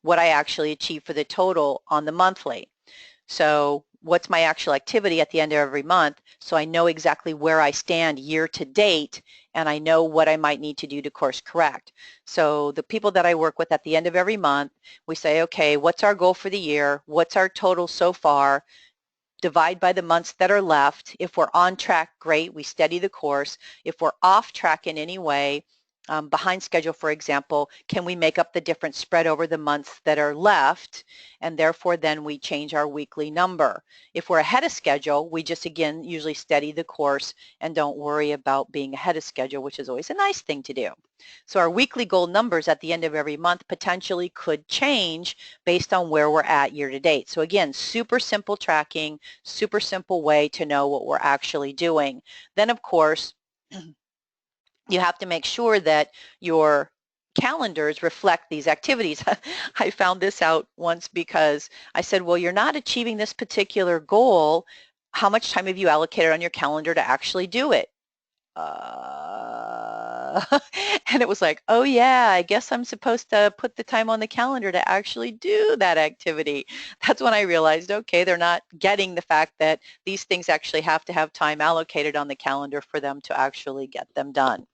what I actually achieve for the total on the monthly. So what's my actual activity at the end of every month, so I know exactly where I stand year to date, and I know what I might need to do to course correct. So the people that I work with at the end of every month, we say, okay, what's our goal for the year? What's our total so far? Divide by the months that are left. If we're on track, great, we steady the course. If we're off track in any way, behind schedule, for example, can we make up the difference spread over the months that are left? And therefore, then we change our weekly number. If we're ahead of schedule, we just, again, usually steady the course and don't worry about being ahead of schedule, which is always a nice thing to do. So our weekly goal numbers at the end of every month potentially could change based on where we're at year to date. So again, super simple tracking, super simple way to know what we're actually doing. Then, of course, you have to make sure that your calendars reflect these activities. I found this out once because I said, well, you're not achieving this particular goal. How much time have you allocated on your calendar to actually do it? And it was like, oh yeah, I guess I'm supposed to put the time on the calendar to actually do that activity. That's when I realized, okay, they're not getting the fact that these things actually have to have time allocated on the calendar for them to actually get them done.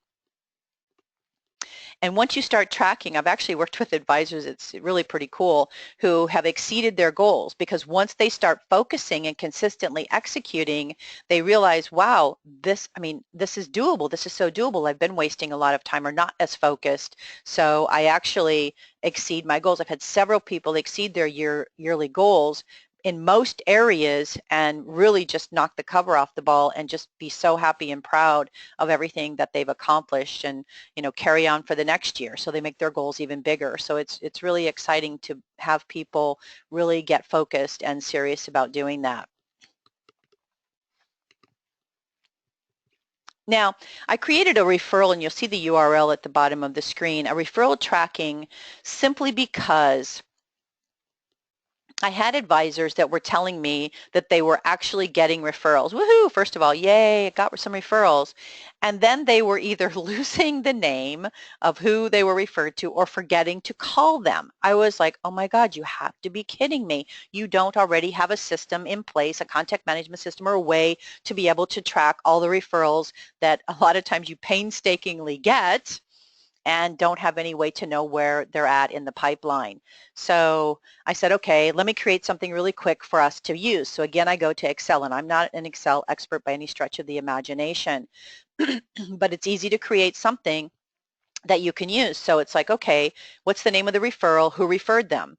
And once you start tracking, I've actually worked with advisors, it's really pretty cool, who have exceeded their goals, because once they start focusing and consistently executing, they realize, wow, this is doable. This is so doable. I've been wasting a lot of time or not as focused. So I actually exceed my goals. I've had several people exceed their yearly goals in most areas and really just knock the cover off the ball and just be so happy and proud of everything that they've accomplished, and carry on for the next year, so they make their goals even bigger. So it's really exciting to have people really get focused and serious about doing that. Now, I created a referral, and you'll see the URL at the bottom of the screen, a referral tracking, simply because I had advisors that were telling me that they were actually getting referrals. Woohoo! First of all, yay, I got some referrals. And then they were either losing the name of who they were referred to or forgetting to call them. I was like, oh my God, you have to be kidding me. You don't already have a system in place, a contact management system or a way to be able to track all the referrals that a lot of times you painstakingly get and don't have any way to know where they're at in the pipeline. So I said, okay, let me create something really quick for us to use. So again, I go to Excel, and I'm not an Excel expert by any stretch of the imagination, but it's easy to create something that you can use. So it's like, okay, what's the name of the referral? Who referred them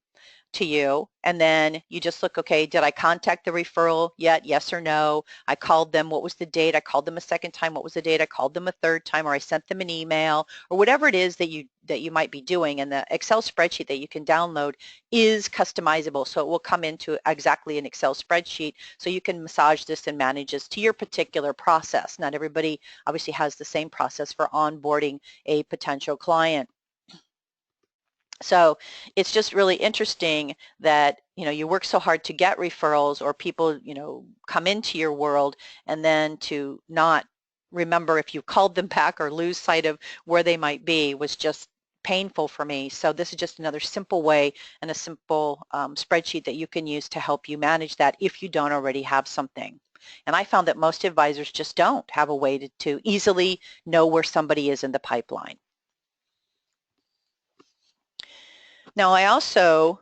to you? And then you just look, okay, did I contact the referral yet? Yes or no? I called them. What was the date? I called them a second time. What was the date? I called them a third time, or I sent them an email, or whatever it is that you might be doing. And the Excel spreadsheet that you can download is customizable. So it will come into exactly an Excel spreadsheet, so you can massage this and manage this to your particular process. Not everybody obviously has the same process for onboarding a potential client. So it's just really interesting that, you work so hard to get referrals, or people, come into your world, and then to not remember if you called them back or lose sight of where they might be was just painful for me. So this is just another simple way and a simple spreadsheet that you can use to help you manage that if you don't already have something. And I found that most advisors just don't have a way to easily know where somebody is in the pipeline. Now, I also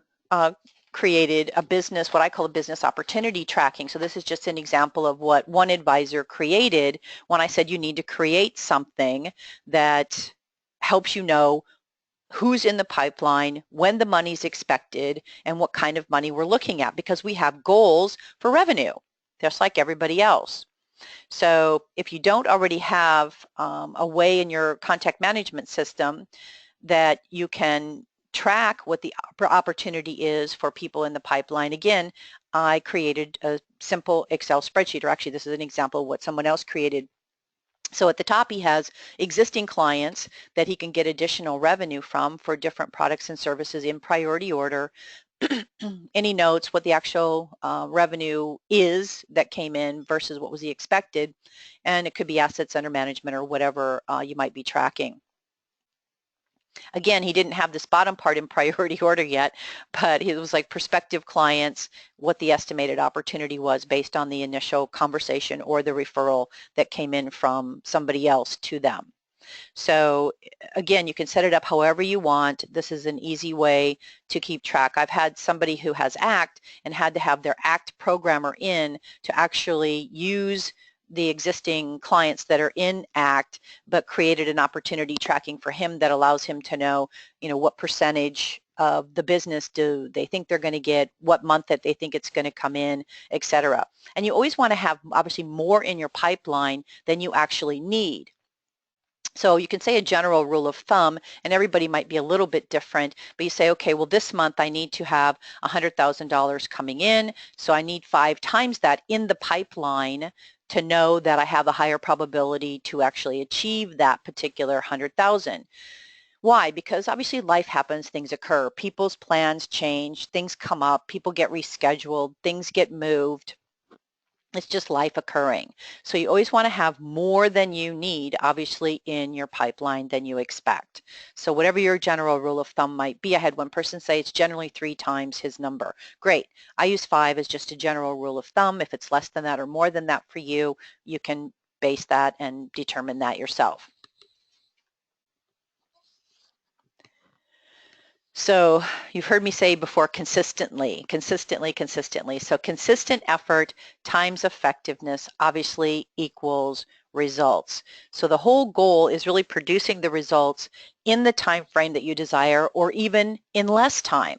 created a business, what I call a business opportunity tracking. So this is just an example of what one advisor created when I said you need to create something that helps you know who's in the pipeline, when the money's expected, and what kind of money we're looking at, because we have goals for revenue, just like everybody else. So if you don't already have a way in your contact management system that you can track what the opportunity is for people in the pipeline. Again, I created a simple Excel spreadsheet, or actually this is an example of what someone else created. So at the top, he has existing clients that he can get additional revenue from for different products and services in priority order. Any notes what the actual revenue is that came in versus what was he expected, and it could be assets under management or whatever you might be tracking. Again, he didn't have this bottom part in priority order yet, but it was like prospective clients, what the estimated opportunity was based on the initial conversation or the referral that came in from somebody else to them. So again, you can set it up however you want. This is an easy way to keep track. I've had somebody who has ACT and had to have their ACT programmer in to actually use the existing clients that are in ACT, but created an opportunity tracking for him that allows him to know, what percentage of the business do they think they're going to get, what month that they think it's going to come in, etc. And you always want to have obviously more in your pipeline than you actually need. So you can say a general rule of thumb, and everybody might be a little bit different, but you say, okay, well, this month I need to have $100,000 coming in, so I need 5 times that in the pipeline to know that I have a higher probability to actually achieve that particular 100,000. Why? Because obviously life happens, things occur, people's plans change, things come up, people get rescheduled, things get moved. It's just life occurring. So you always want to have more than you need, obviously, in your pipeline than you expect. So whatever your general rule of thumb might be, I had one person say it's generally 3 times his number. Great. I use 5 as just a general rule of thumb. If it's less than that or more than that for you, you can base that and determine that yourself. So you've heard me say before, consistently, consistently, consistently. So consistent effort times effectiveness obviously equals results. So the whole goal is really producing the results in the time frame that you desire, or even in less time.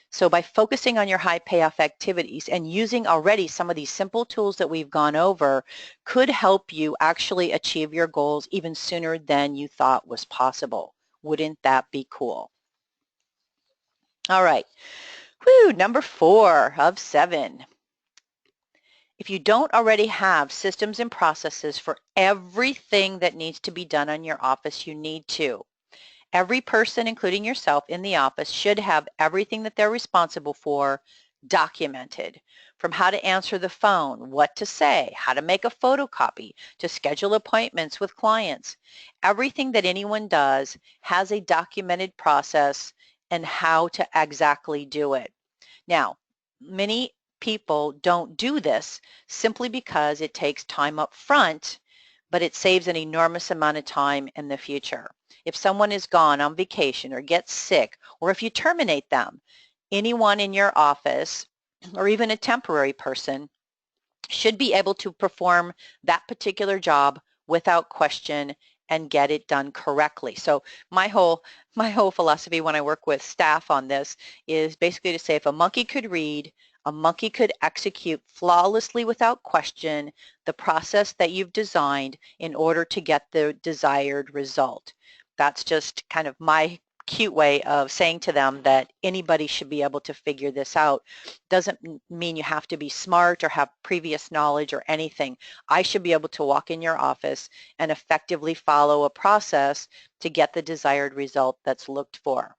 So by focusing on your high payoff activities and using already some of these simple tools that we've gone over could help you actually achieve your goals even sooner than you thought was possible. Wouldn't that be cool? All right. Woo, number 4 of 7. If you don't already have systems and processes for everything that needs to be done on your office, you need to. Every person, including yourself in the office, should have everything that they're responsible for documented, from how to answer the phone, what to say, how to make a photocopy, to schedule appointments with clients. Everything that anyone does has a documented process and how to exactly do it. Now, many people don't do this simply because it takes time up front, but it saves an enormous amount of time in the future. If someone is gone on vacation or gets sick, or if you terminate them, anyone in your office or even a temporary person should be able to perform that particular job without question and get it done correctly. So my whole philosophy when I work with staff on this is basically to say if a monkey could read, a monkey could execute flawlessly without question the process that you've designed in order to get the desired result. That's just kind of my cute way of saying to them that anybody should be able to figure this out. Doesn't mean you have to be smart or have previous knowledge or anything. I should be able to walk in your office and effectively follow a process to get the desired result that's looked for.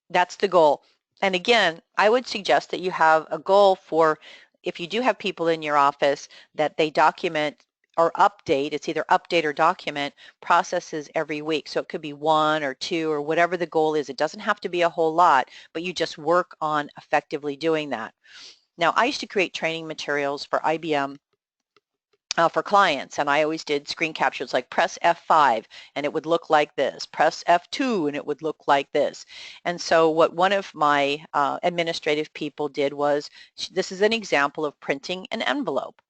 That's the goal. And again, I would suggest that you have a goal for, if you do have people in your office, that they document or update, it's either update or document processes every week. So it could be 1 or 2 or whatever the goal is. It doesn't have to be a whole lot, but you just work on effectively doing that. Now, I used to create training materials for IBM for clients, and I always did screen captures like press F5 and it would look like this, press F2 and it would look like this. And so what one of my administrative people did was, this is an example of printing an envelope.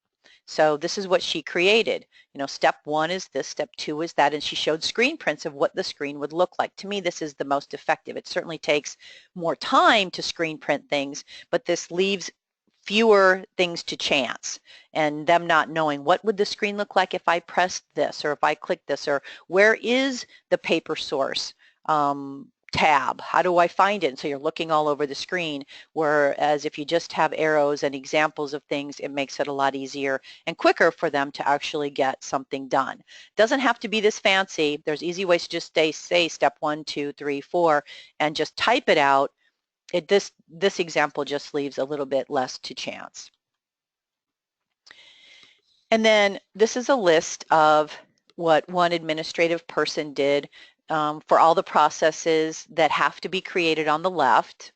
So this is what she created. You know, step 1 is this, step 2 is that, and she showed screen prints of what the screen would look like. To me, this is the most effective. It certainly takes more time to screen print things, but this leaves fewer things to chance and them not knowing what would the screen look like if I pressed this or if I clicked this, or where is the paper source tab? How do I find it? And so you're looking all over the screen, whereas if you just have arrows and examples of things, it makes it a lot easier and quicker for them to actually get something done. Doesn't have to be this fancy. There's easy ways to just say step 1, 2, 3, 4 and just type it out. This example just leaves a little bit less to chance. And then this is a list of what one administrative person did for all the processes that have to be created on the left,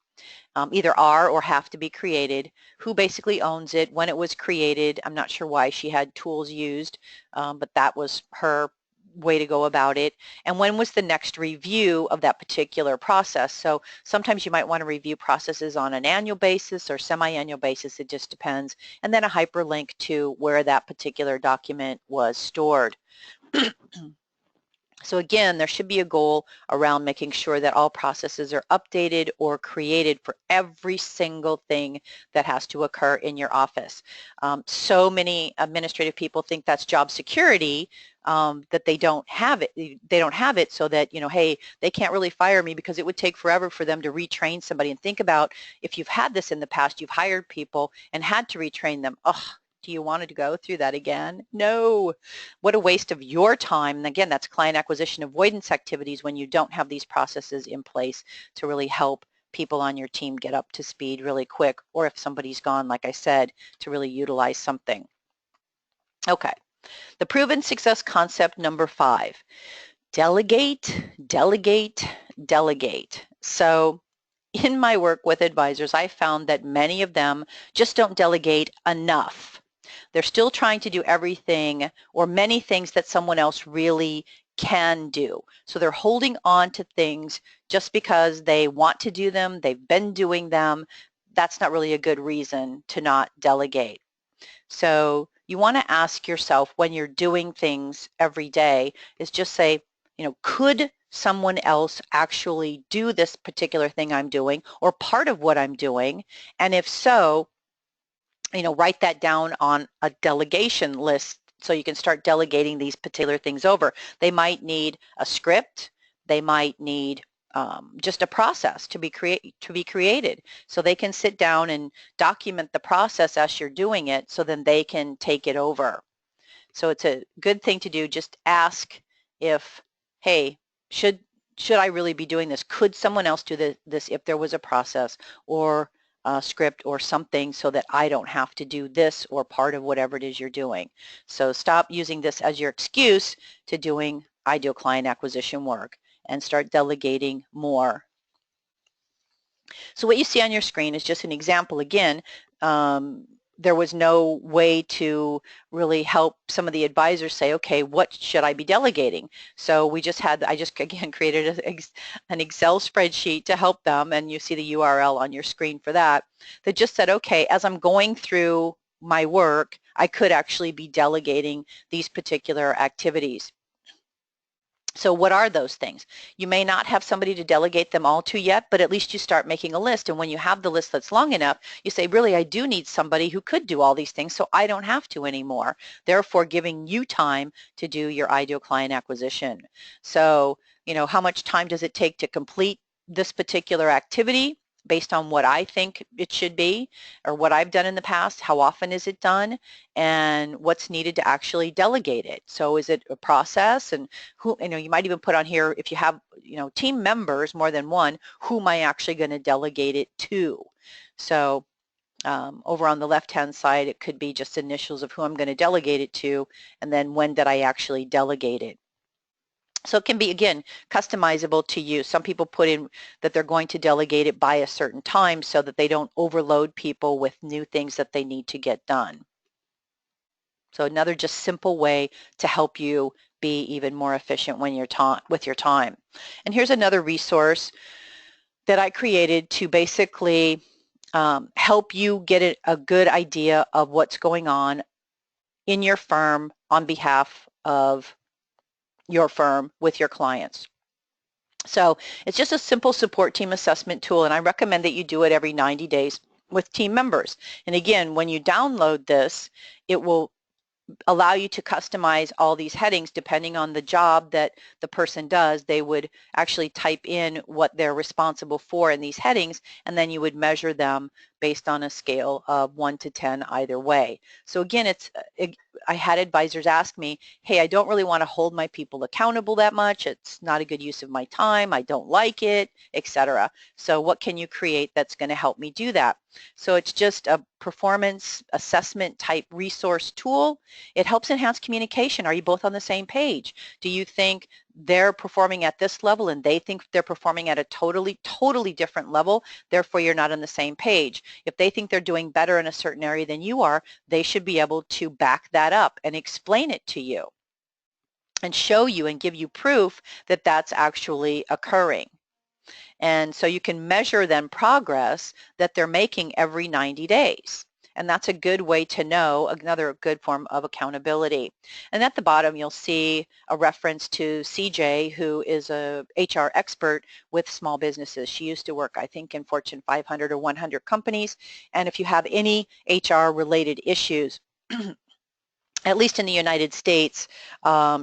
either are or have to be created, who basically owns it, when it was created. I'm not sure why she had tools used, but that was her way to go about it, and when was the next review of that particular process. So sometimes you might want to review processes on an annual basis or semi-annual basis, it just depends, and then a hyperlink to where that particular document was stored. So again, there should be a goal around making sure that all processes are updated or created for every single thing that has to occur in your office. So many administrative people think that's job security, that they don't have it. They don't have it so that, you know, hey, they can't really fire me because it would take forever for them to retrain somebody. And think about if you've had this in the past, you've hired people and had to retrain them. Oh, do you want to go through that again? No. What a waste of your time. And again, that's client acquisition avoidance activities when you don't have these processes in place to really help people on your team get up to speed really quick, or if somebody's gone, like I said, to really utilize something. Okay, the proven success concept number 5, delegate, delegate, delegate. So in my work with advisors, I found that many of them just don't delegate enough. They're still trying to do everything or many things that someone else really can do. So they're holding on to things just because they want to do them, they've been doing them. That's not really a good reason to not delegate. So you want to ask yourself when you're doing things every day is just say, could someone else actually do this particular thing I'm doing or part of what I'm doing? And if so, write that down on a delegation list so you can start delegating these particular things over. They might need a script. They might need just a process to be created. So they can sit down and document the process as you're doing it so then they can take it over. So it's a good thing to do. Just ask if, hey, should I really be doing this? Could someone else do this if there was a process or a script or something so that I don't have to do this or part of whatever it is you're doing? So stop using this as your excuse to doing ideal client acquisition work and start delegating more. So what you see on your screen is just an example again. There was no way to really help some of the advisors say, okay, what should I be delegating? So I just again created an Excel spreadsheet to help them, and you see the URL on your screen for that just said, okay, as I'm going through my work, I could actually be delegating these particular activities. So what are those things? You may not have somebody to delegate them all to yet, but at least you start making a list. And when you have the list that's long enough, you say, really, I do need somebody who could do all these things so I don't have to anymore, therefore giving you time to do your ideal client acquisition. So, how much time does it take to complete this particular activity? Based on what I think it should be or what I've done in the past, how often is it done, and what's needed to actually delegate it. So is it a process, and who, you might even put on here if you have, team members, more than one, who am I actually going to delegate it to? So over on the left-hand side, it could be just initials of who I'm going to delegate it to, and then when did I actually delegate it. So it can be, again, customizable to you. Some people put in that they're going to delegate it by a certain time so that they don't overload people with new things that they need to get done. So another just simple way to help you be even more efficient when you're with your time. And here's another resource that I created to basically help you get a good idea of what's going on in your firm on behalf of your firm with your clients. So it's just a simple support team assessment tool, and I recommend that you do it every 90 days with team members. And again, when you download this, it will allow you to customize all these headings depending on the job that the person does. They would actually type in what they're responsible for in these headings, and then you would measure them based on a scale of 1 to 10 either way. So again, I had advisors ask me, hey, I don't really want to hold my people accountable that much. It's not a good use of my time. I don't like it, etc. So what can you create that's going to help me do that? So it's just a performance assessment type resource tool. It helps enhance communication. Are you both on the same page? Do you think they're performing at this level and they think they're performing at a totally different level? Therefore, you're not on the same page. If they think they're doing better in a certain area than you are, they should be able to back that up and explain it to you and show you and give you proof that that's actually occurring. And so you can measure then progress that they're making every 90 days. And that's a good way to know, another good form of accountability. And at the bottom, you'll see a reference to CJ, who is a HR expert with small businesses. She used to work, I think, in Fortune 500 or 100 companies. And if you have any HR-related issues, at least in the United States,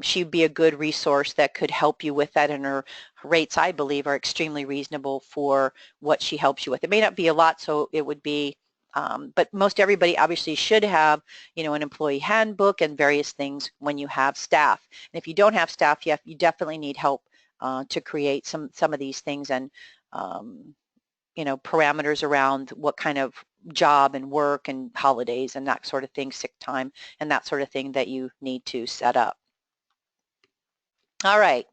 she'd be a good resource that could help you with that, and her rates, I believe, are extremely reasonable for what she helps you with. It may not be a lot, so it would be, but most everybody obviously should have, an employee handbook and various things when you have staff. And if you don't have staff, you definitely need help to create some of these things, and parameters around what kind of job and work and holidays and that sort of thing, sick time and that sort of thing that you need to set up. All right,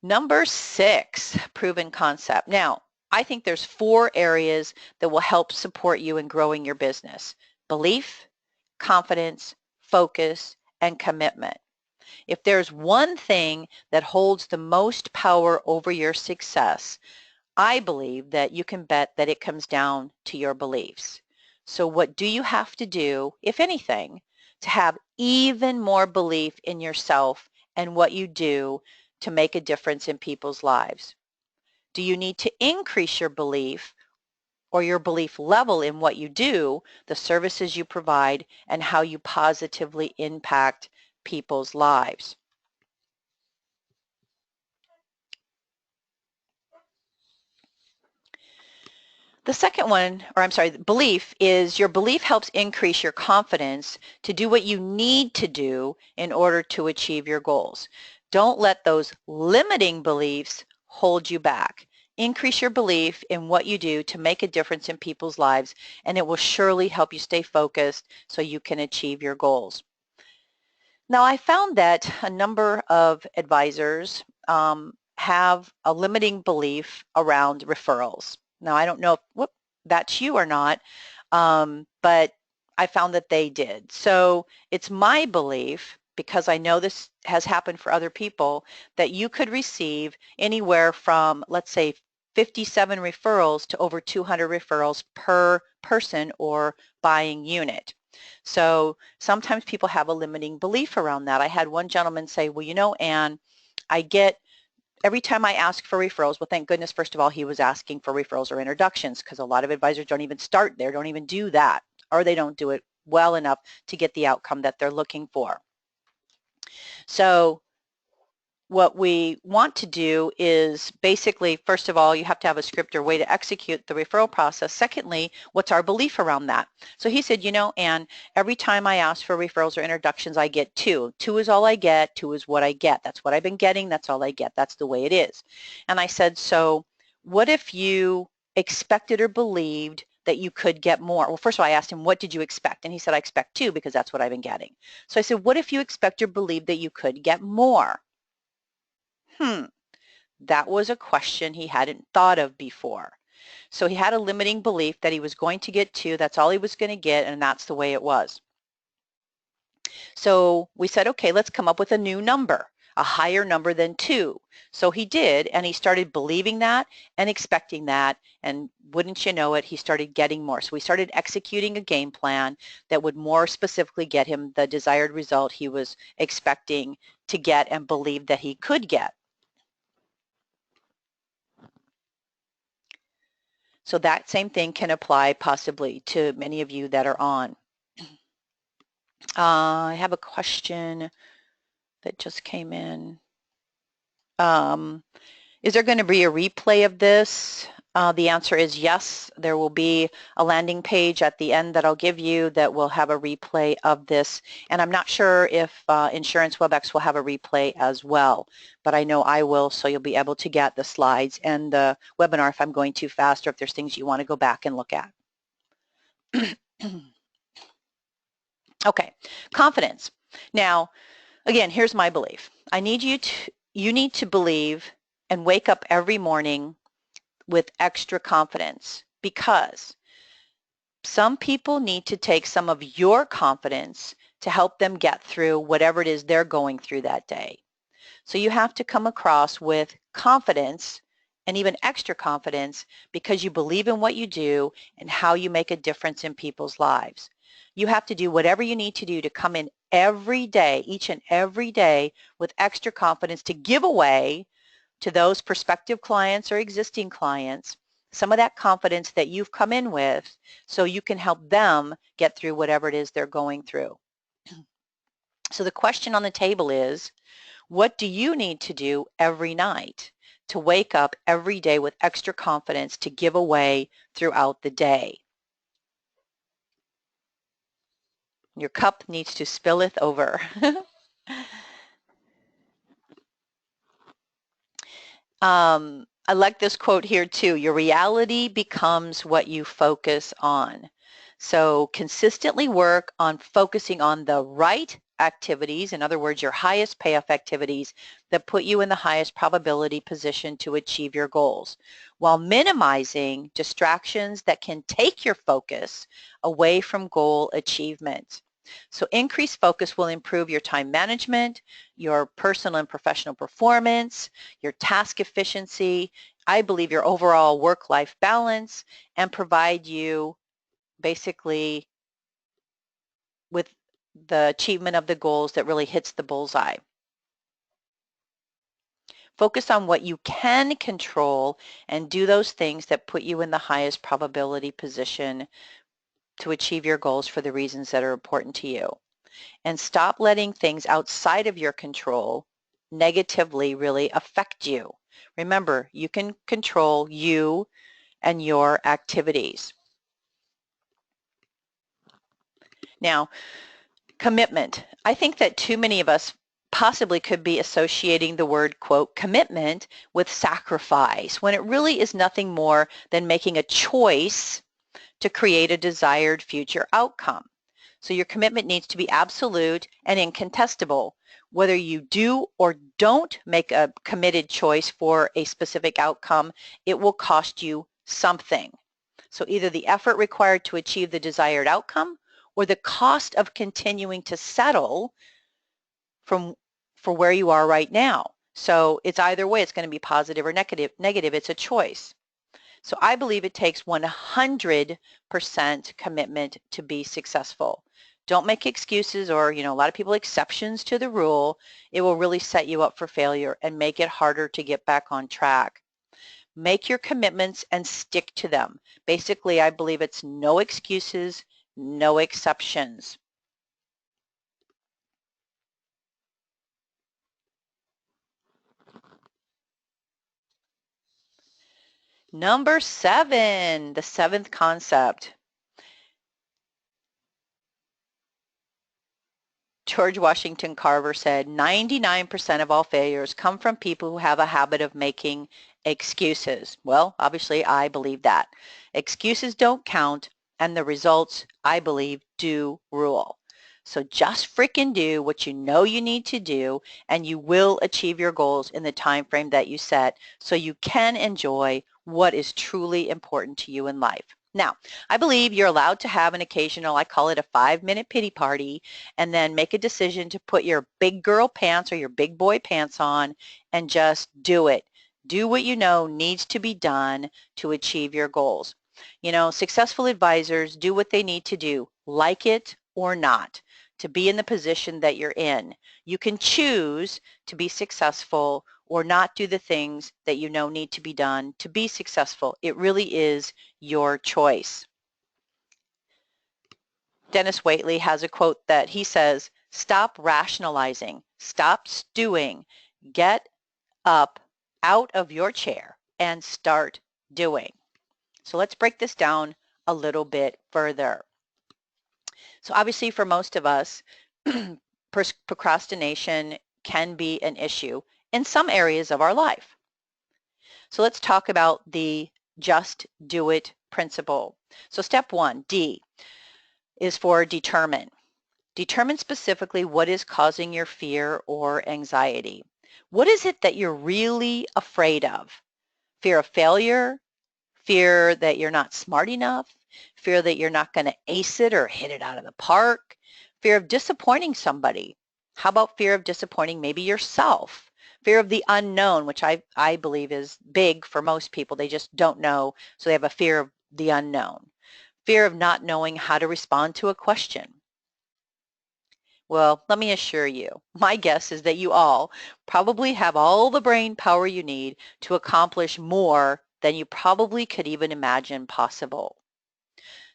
number 6, proven concept. Now, I think there's 4 areas that will help support you in growing your business: belief, confidence, focus, and commitment. If there's one thing that holds the most power over your success, I believe that you can bet that it comes down to your beliefs. So what do you have to do, if anything, to have even more belief in yourself and what you do to make a difference in people's lives? Do you need to increase your belief or your belief level in what you do, the services you provide, and how you positively impact people's lives? The second one, or I'm sorry, belief is your belief helps increase your confidence to do what you need to do in order to achieve your goals. Don't let those limiting beliefs hold you back. Increase your belief in what you do to make a difference in people's lives, and it will surely help you stay focused so you can achieve your goals. Now, I found that a number of advisors have a limiting belief around referrals. Now, I don't know if that's you or not, but I found that they did. So it's my belief, because I know this has happened for other people, that you could receive anywhere from, let's say, 57 referrals to over 200 referrals per person or buying unit. So sometimes people have a limiting belief around that. I had one gentleman say, well, you know, Anne, I get every time I ask for referrals, well, thank goodness, first of all, he was asking for referrals or introductions, because a lot of advisors don't even start there, don't even do that, or they don't do it well enough to get the outcome that they're looking for. So what we want to do is basically, first of all, you have to have a script or way to execute the referral process. Secondly, what's our belief around that? So he said, you know, Anne, every time I ask for referrals or introductions, I get two. Two is all I get. Two is what I get. That's what I've been getting. That's all I get. That's the way it is. And I said, so what if you expected or believed that you could get more? Well, first of all, I asked him, what did you expect? And he said, I expect two, because that's what I've been getting. So I said, what if you expect or believe that you could get more? That was a question he hadn't thought of before. So he had a limiting belief that he was going to get two, that's all he was going to get, and that's the way it was. So we said, okay, let's come up with a new number, a higher number than two. So he did, and he started believing that and expecting that, and wouldn't you know it, he started getting more. So we started executing a game plan that would more specifically get him the desired result he was expecting to get and believed that he could get. So that same thing can apply possibly to many of you that are on. I have a question that just came in. Is there going to be a replay of this? The answer is yes. There will be a landing page at the end that I'll give you that will have a replay of this. And I'm not sure if Insurance WebEx will have a replay as well, but I know I will, so you'll be able to get the slides and the webinar if I'm going too fast, or if there's things you want to go back and look at. Okay, confidence. Now, again, here's my belief. You need to believe and wake up every morning with extra confidence, because some people need to take some of your confidence to help them get through whatever it is they're going through that day. So you have to come across with confidence and even extra confidence, because you believe in what you do and how you make a difference in people's lives. You have to do whatever you need to do to come in every day, each and every day, with extra confidence to give away to those prospective clients or existing clients some of that confidence that you've come in with, so you can help them get through whatever it is they're going through. So the question on the table is, what do you need to do every night to wake up every day with extra confidence to give away throughout the day? Your cup needs to spilleth over. I like this quote here too. Your reality becomes what you focus on. So consistently work on focusing on the right activities, in other words, your highest payoff activities that put you in the highest probability position to achieve your goals, while minimizing distractions that can take your focus away from goal achievement. So increased focus will improve your time management, your personal and professional performance, your task efficiency, I believe your overall work-life balance, and provide you basically with the achievement of the goals that really hits the bullseye. Focus on what you can control and do those things that put you in the highest probability position to achieve your goals for the reasons that are important to you. And stop letting things outside of your control negatively really affect you. Remember, you can control you and your activities. Now, commitment. I think that too many of us possibly could be associating the word, quote, commitment with sacrifice, when it really is nothing more than making a choice to create a desired future outcome. So your commitment needs to be absolute and incontestable. Whether you do or don't make a committed choice for a specific outcome, it will cost you something. So either the effort required to achieve the desired outcome or the cost of continuing to settle for where you are right now. So it's either way, it's going to be positive or negative. It's a choice. So I believe it takes 100% commitment to be successful. Don't make excuses or, a lot of people exceptions to the rule. It will really set you up for failure and make it harder to get back on track. Make your commitments and stick to them. Basically, I believe it's no excuses, no exceptions. Number 7, the 7th concept. George Washington Carver said, 99% of all failures come from people who have a habit of making excuses. Well, obviously, I believe that. Excuses don't count, and the results, I believe, do rule. So just freaking do what you know you need to do, and you will achieve your goals in the time frame that you set so you can enjoy what is truly important to you in life. Now, I believe you're allowed to have an occasional, I call it a 5-minute pity party, and then make a decision to put your big girl pants or your big boy pants on and just do it. Do what you know needs to be done to achieve your goals. Successful advisors do what they need to do, like it or not, to be in the position that you're in. You can choose to be successful or not do the things that you know need to be done to be successful. It really is your choice. Dennis Waitley has a quote that he says, stop rationalizing, stop stewing, get up out of your chair and start doing. So let's break this down a little bit further. So obviously for most of us, procrastination can be an issue in some areas of our life. So let's talk about the just do it principle. So step 1, D, is for determine. Determine specifically what is causing your fear or anxiety. What is it that you're really afraid of? Fear of failure, fear that you're not smart enough, fear that you're not going to ace it or hit it out of the park, fear of disappointing somebody. How about fear of disappointing maybe yourself? Fear of the unknown, which I believe is big for most people. They just don't know, so they have a fear of the unknown. Fear of not knowing how to respond to a question. Well, let me assure you, my guess is that you all probably have all the brain power you need to accomplish more than you probably could even imagine possible.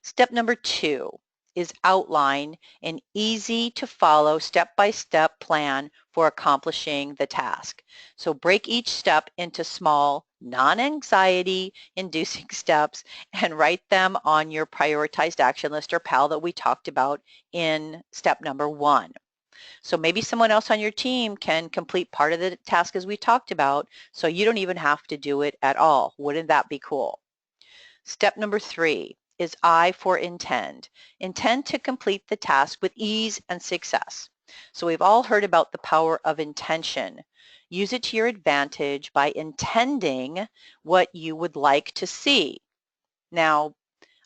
Step number 2 is outline an easy to follow step-by-step plan for accomplishing the task. So break each step into small, non-anxiety inducing steps and write them on your prioritized action list or PAL that we talked about in step number 1. So maybe someone else on your team can complete part of the task as we talked about, so you don't even have to do it at all. Wouldn't that be cool? Step number 3 is I for intend. Intend to complete the task with ease and success. So we've all heard about the power of intention. Use it to your advantage by intending what you would like to see. Now,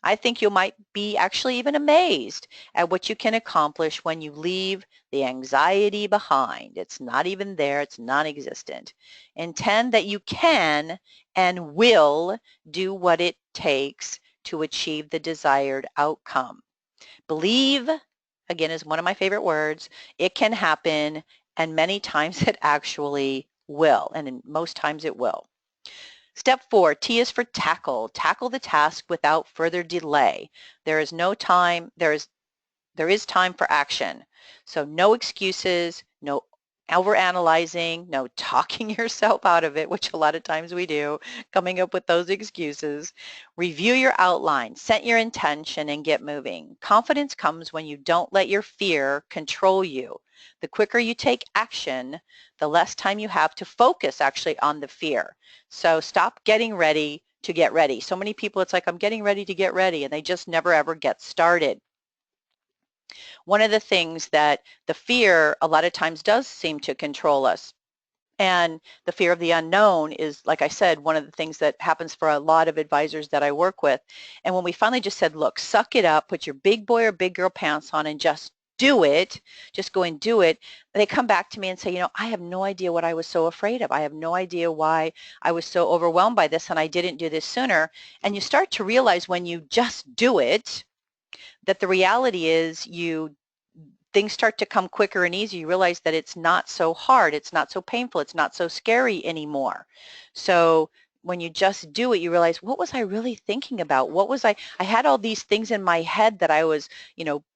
I think you might be actually even amazed at what you can accomplish when you leave the anxiety behind. It's not even there. It's non-existent. Intend that you can and will do what it takes to achieve the desired outcome. Believe, again, is one of my favorite words. It can happen, and many times it actually will, and in most times it will. Step 4, T is for tackle. Tackle the task without further delay. There is no time, there is time for action. So no excuses, no overanalyzing, no talking yourself out of it, which a lot of times we do, coming up with those excuses. Review your outline, set your intention, and get moving. Confidence comes when you don't let your fear control you. The quicker you take action, the less time you have to focus actually on the fear. So stop getting ready to get ready. So many people, it's like, I'm getting ready to get ready, and they just never ever get started. One of the things that the fear a lot of times does seem to control us. And the fear of the unknown is, like I said, one of the things that happens for a lot of advisors that I work with. And when we finally just said, look, suck it up, put your big boy or big girl pants on and just do it, just go and do it, they come back to me and say, you know, I have no idea what I was so afraid of. I have no idea why I was so overwhelmed by this and I didn't do this sooner. And you start to realize when you just do it, that the reality is things start to come quicker and easier. You realize that it's not so hard, it's not so painful, it's not so scary anymore. So when you just do it, you realize, what was I really thinking about? What was I had all these things in my head that I was,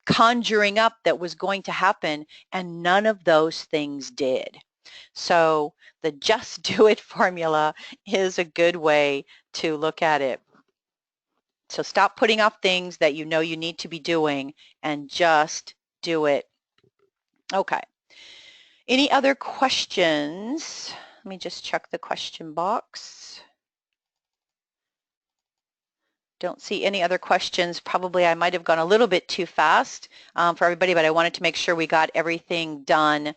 conjuring up that was going to happen, and none of those things did. So the just do it formula is a good way to look at it. So stop putting off things that you know you need to be doing and just do it. Okay. Any other questions? Let me just check the question box. Don't see any other questions. Probably I might have gone a little bit too fast for everybody, but I wanted to make sure we got everything done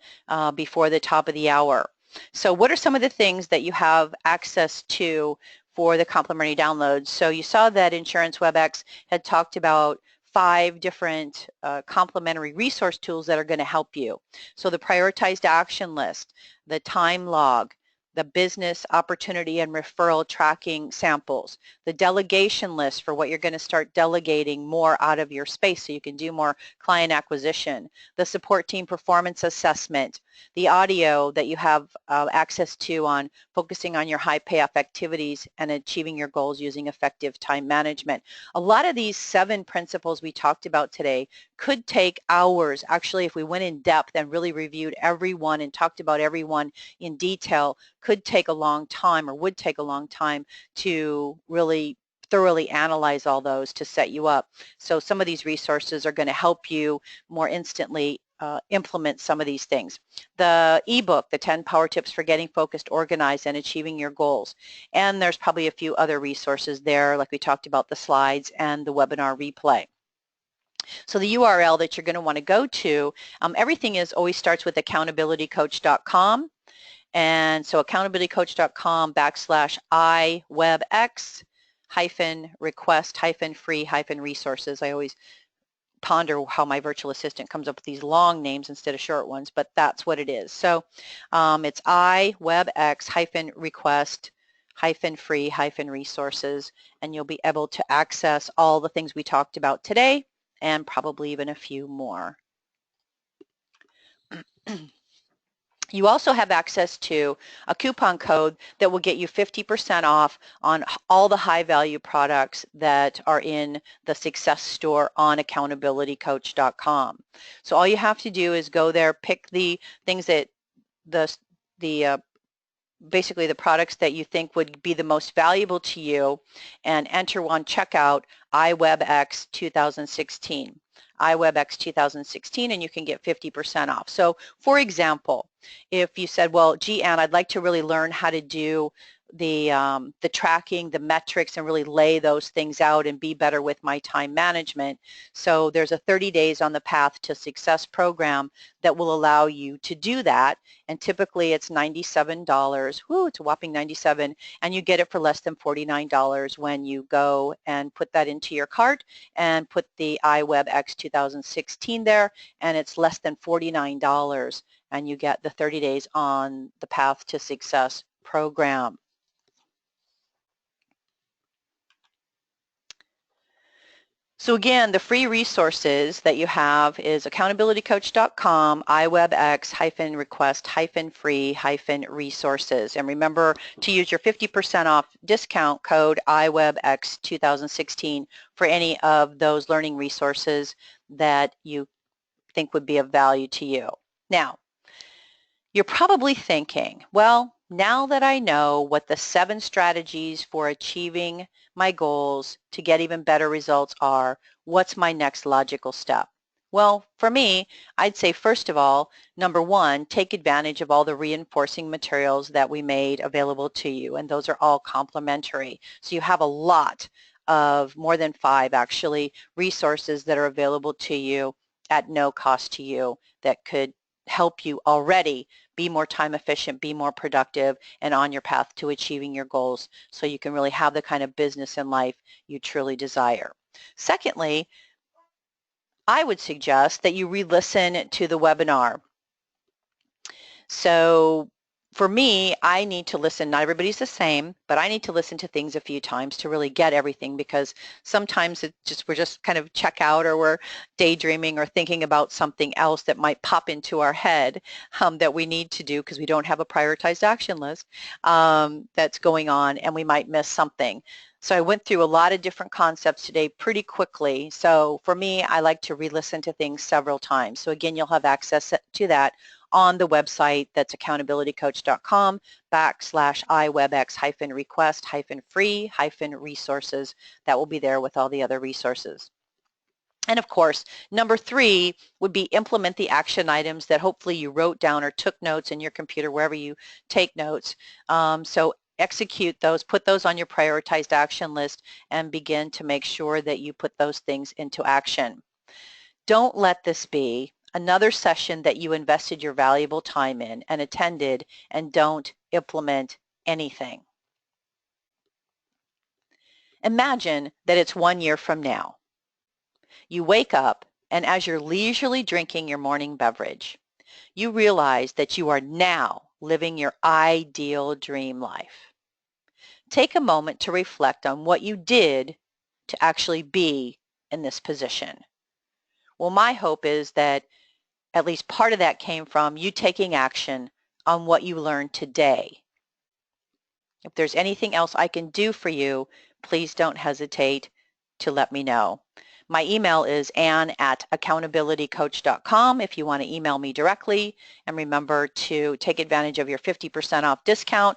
before the top of the hour. So what are some of the things that you have access to for the complimentary downloads? So you saw that Insurance WebEx had talked about 5 different complimentary resource tools that are going to help you. So the prioritized action list, the time log, the business opportunity and referral tracking samples, the delegation list for what you're going to start delegating more out of your space so you can do more client acquisition, the support team performance assessment, the audio that you have access to on focusing on your high payoff activities and achieving your goals using effective time management. A lot of these 7 principles we talked about today could take hours. Actually, if we went in depth and really reviewed every one and talked about every one in detail, could take a long time, or would take a long time to really thoroughly analyze all those to set you up. So some of these resources are going to help you more instantly implement some of these things. The ebook, the 10 Power Tips for Getting Focused, Organized, and Achieving Your Goals. And there's probably a few other resources there, like we talked about, the slides and the webinar replay. So the URL that you're going to want to go to, everything always starts with accountabilitycoach.com. And so accountabilitycoach.com/iwebx request free resources. I always ponder how my virtual assistant comes up with these long names instead of short ones, but that's what it is. So it's iwebx request free resources, and you'll be able to access all the things we talked about today and probably even a few more. You also have access to a coupon code that will get you 50% off on all the high value products that are in the Success Store on accountabilitycoach.com. So all you have to do is go there, pick the things that basically the products that you think would be the most valuable to you, and enter on checkout iWebX 2016. iWebX 2016, and you can get 50% off. So for example, if you said, well, gee, Ann, I'd like to really learn how to do the tracking, the metrics, and really lay those things out and be better with my time management. So there's a 30 days on the Path to Success program that will allow you to do that. And typically it's $97. Whoo, it's a whopping 97, and you get it for less than $49 when you go and put that into your cart and put the iWebX 2016 there, and it's less than $49, and you get the 30 days on the Path to Success program. So again, the free resources that you have is accountabilitycoach.com, iWebX-request-free-resources. And remember to use your 50% off discount code iWebX 2016 for any of those learning resources that you think would be of value to you. Now, you're probably thinking, well, now that I know what the 7 strategies for achieving my goals to get even better results are, what's my next logical step? Well, for me, I'd say first of all, number 1, take advantage of all the reinforcing materials that we made available to you, and those are all complimentary. So you have a lot of, more than 5 actually, resources that are available to you at no cost to you that could help you already be more time efficient, be more productive, and on your path to achieving your goals so you can really have the kind of business and life you truly desire. Secondly, I would suggest that you re-listen to the webinar. So for me, I need to listen. Not everybody's the same, but I need to listen to things a few times to really get everything, because sometimes we're just kind of check out, or we're daydreaming or thinking about something else that might pop into our head that we need to do because we don't have a prioritized action list that's going on, and we might miss something. So I went through a lot of different concepts today pretty quickly. So for me, I like to re-listen to things several times. So again, you'll have access to that on the website. That's accountabilitycoach.com/iWebX-request-free-resources. That will be there with all the other resources. And of course, number 3 would be implement the action items that hopefully you wrote down or took notes in your computer, wherever you take notes. So execute those, put those on your prioritized action list, and begin to make sure that you put those things into action. Don't let this be another session that you invested your valuable time in and attended and don't implement anything. Imagine that it's 1 year from now. You wake up, and as you're leisurely drinking your morning beverage, you realize that you are now living your ideal dream life. Take a moment to reflect on what you did to actually be in this position. Well, my hope is that at least part of that came from you taking action on what you learned today. If there's anything else I can do for you, please don't hesitate to let me know. My email is ann@accountabilitycoach.com if you want to email me directly. And remember to take advantage of your 50% off discount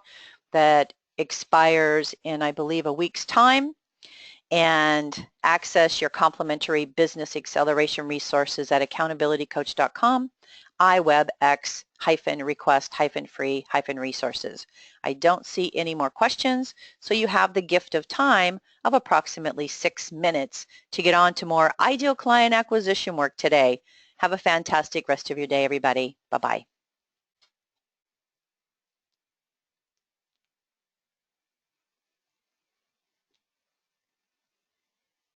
that expires in, I believe, a week's time, and access your complimentary business acceleration resources at accountabilitycoach.com, iWebX-request-free-resources. I don't see any more questions, so you have the gift of time of approximately 6 minutes to get on to more ideal client acquisition work today. Have a fantastic rest of your day, everybody. Bye-bye.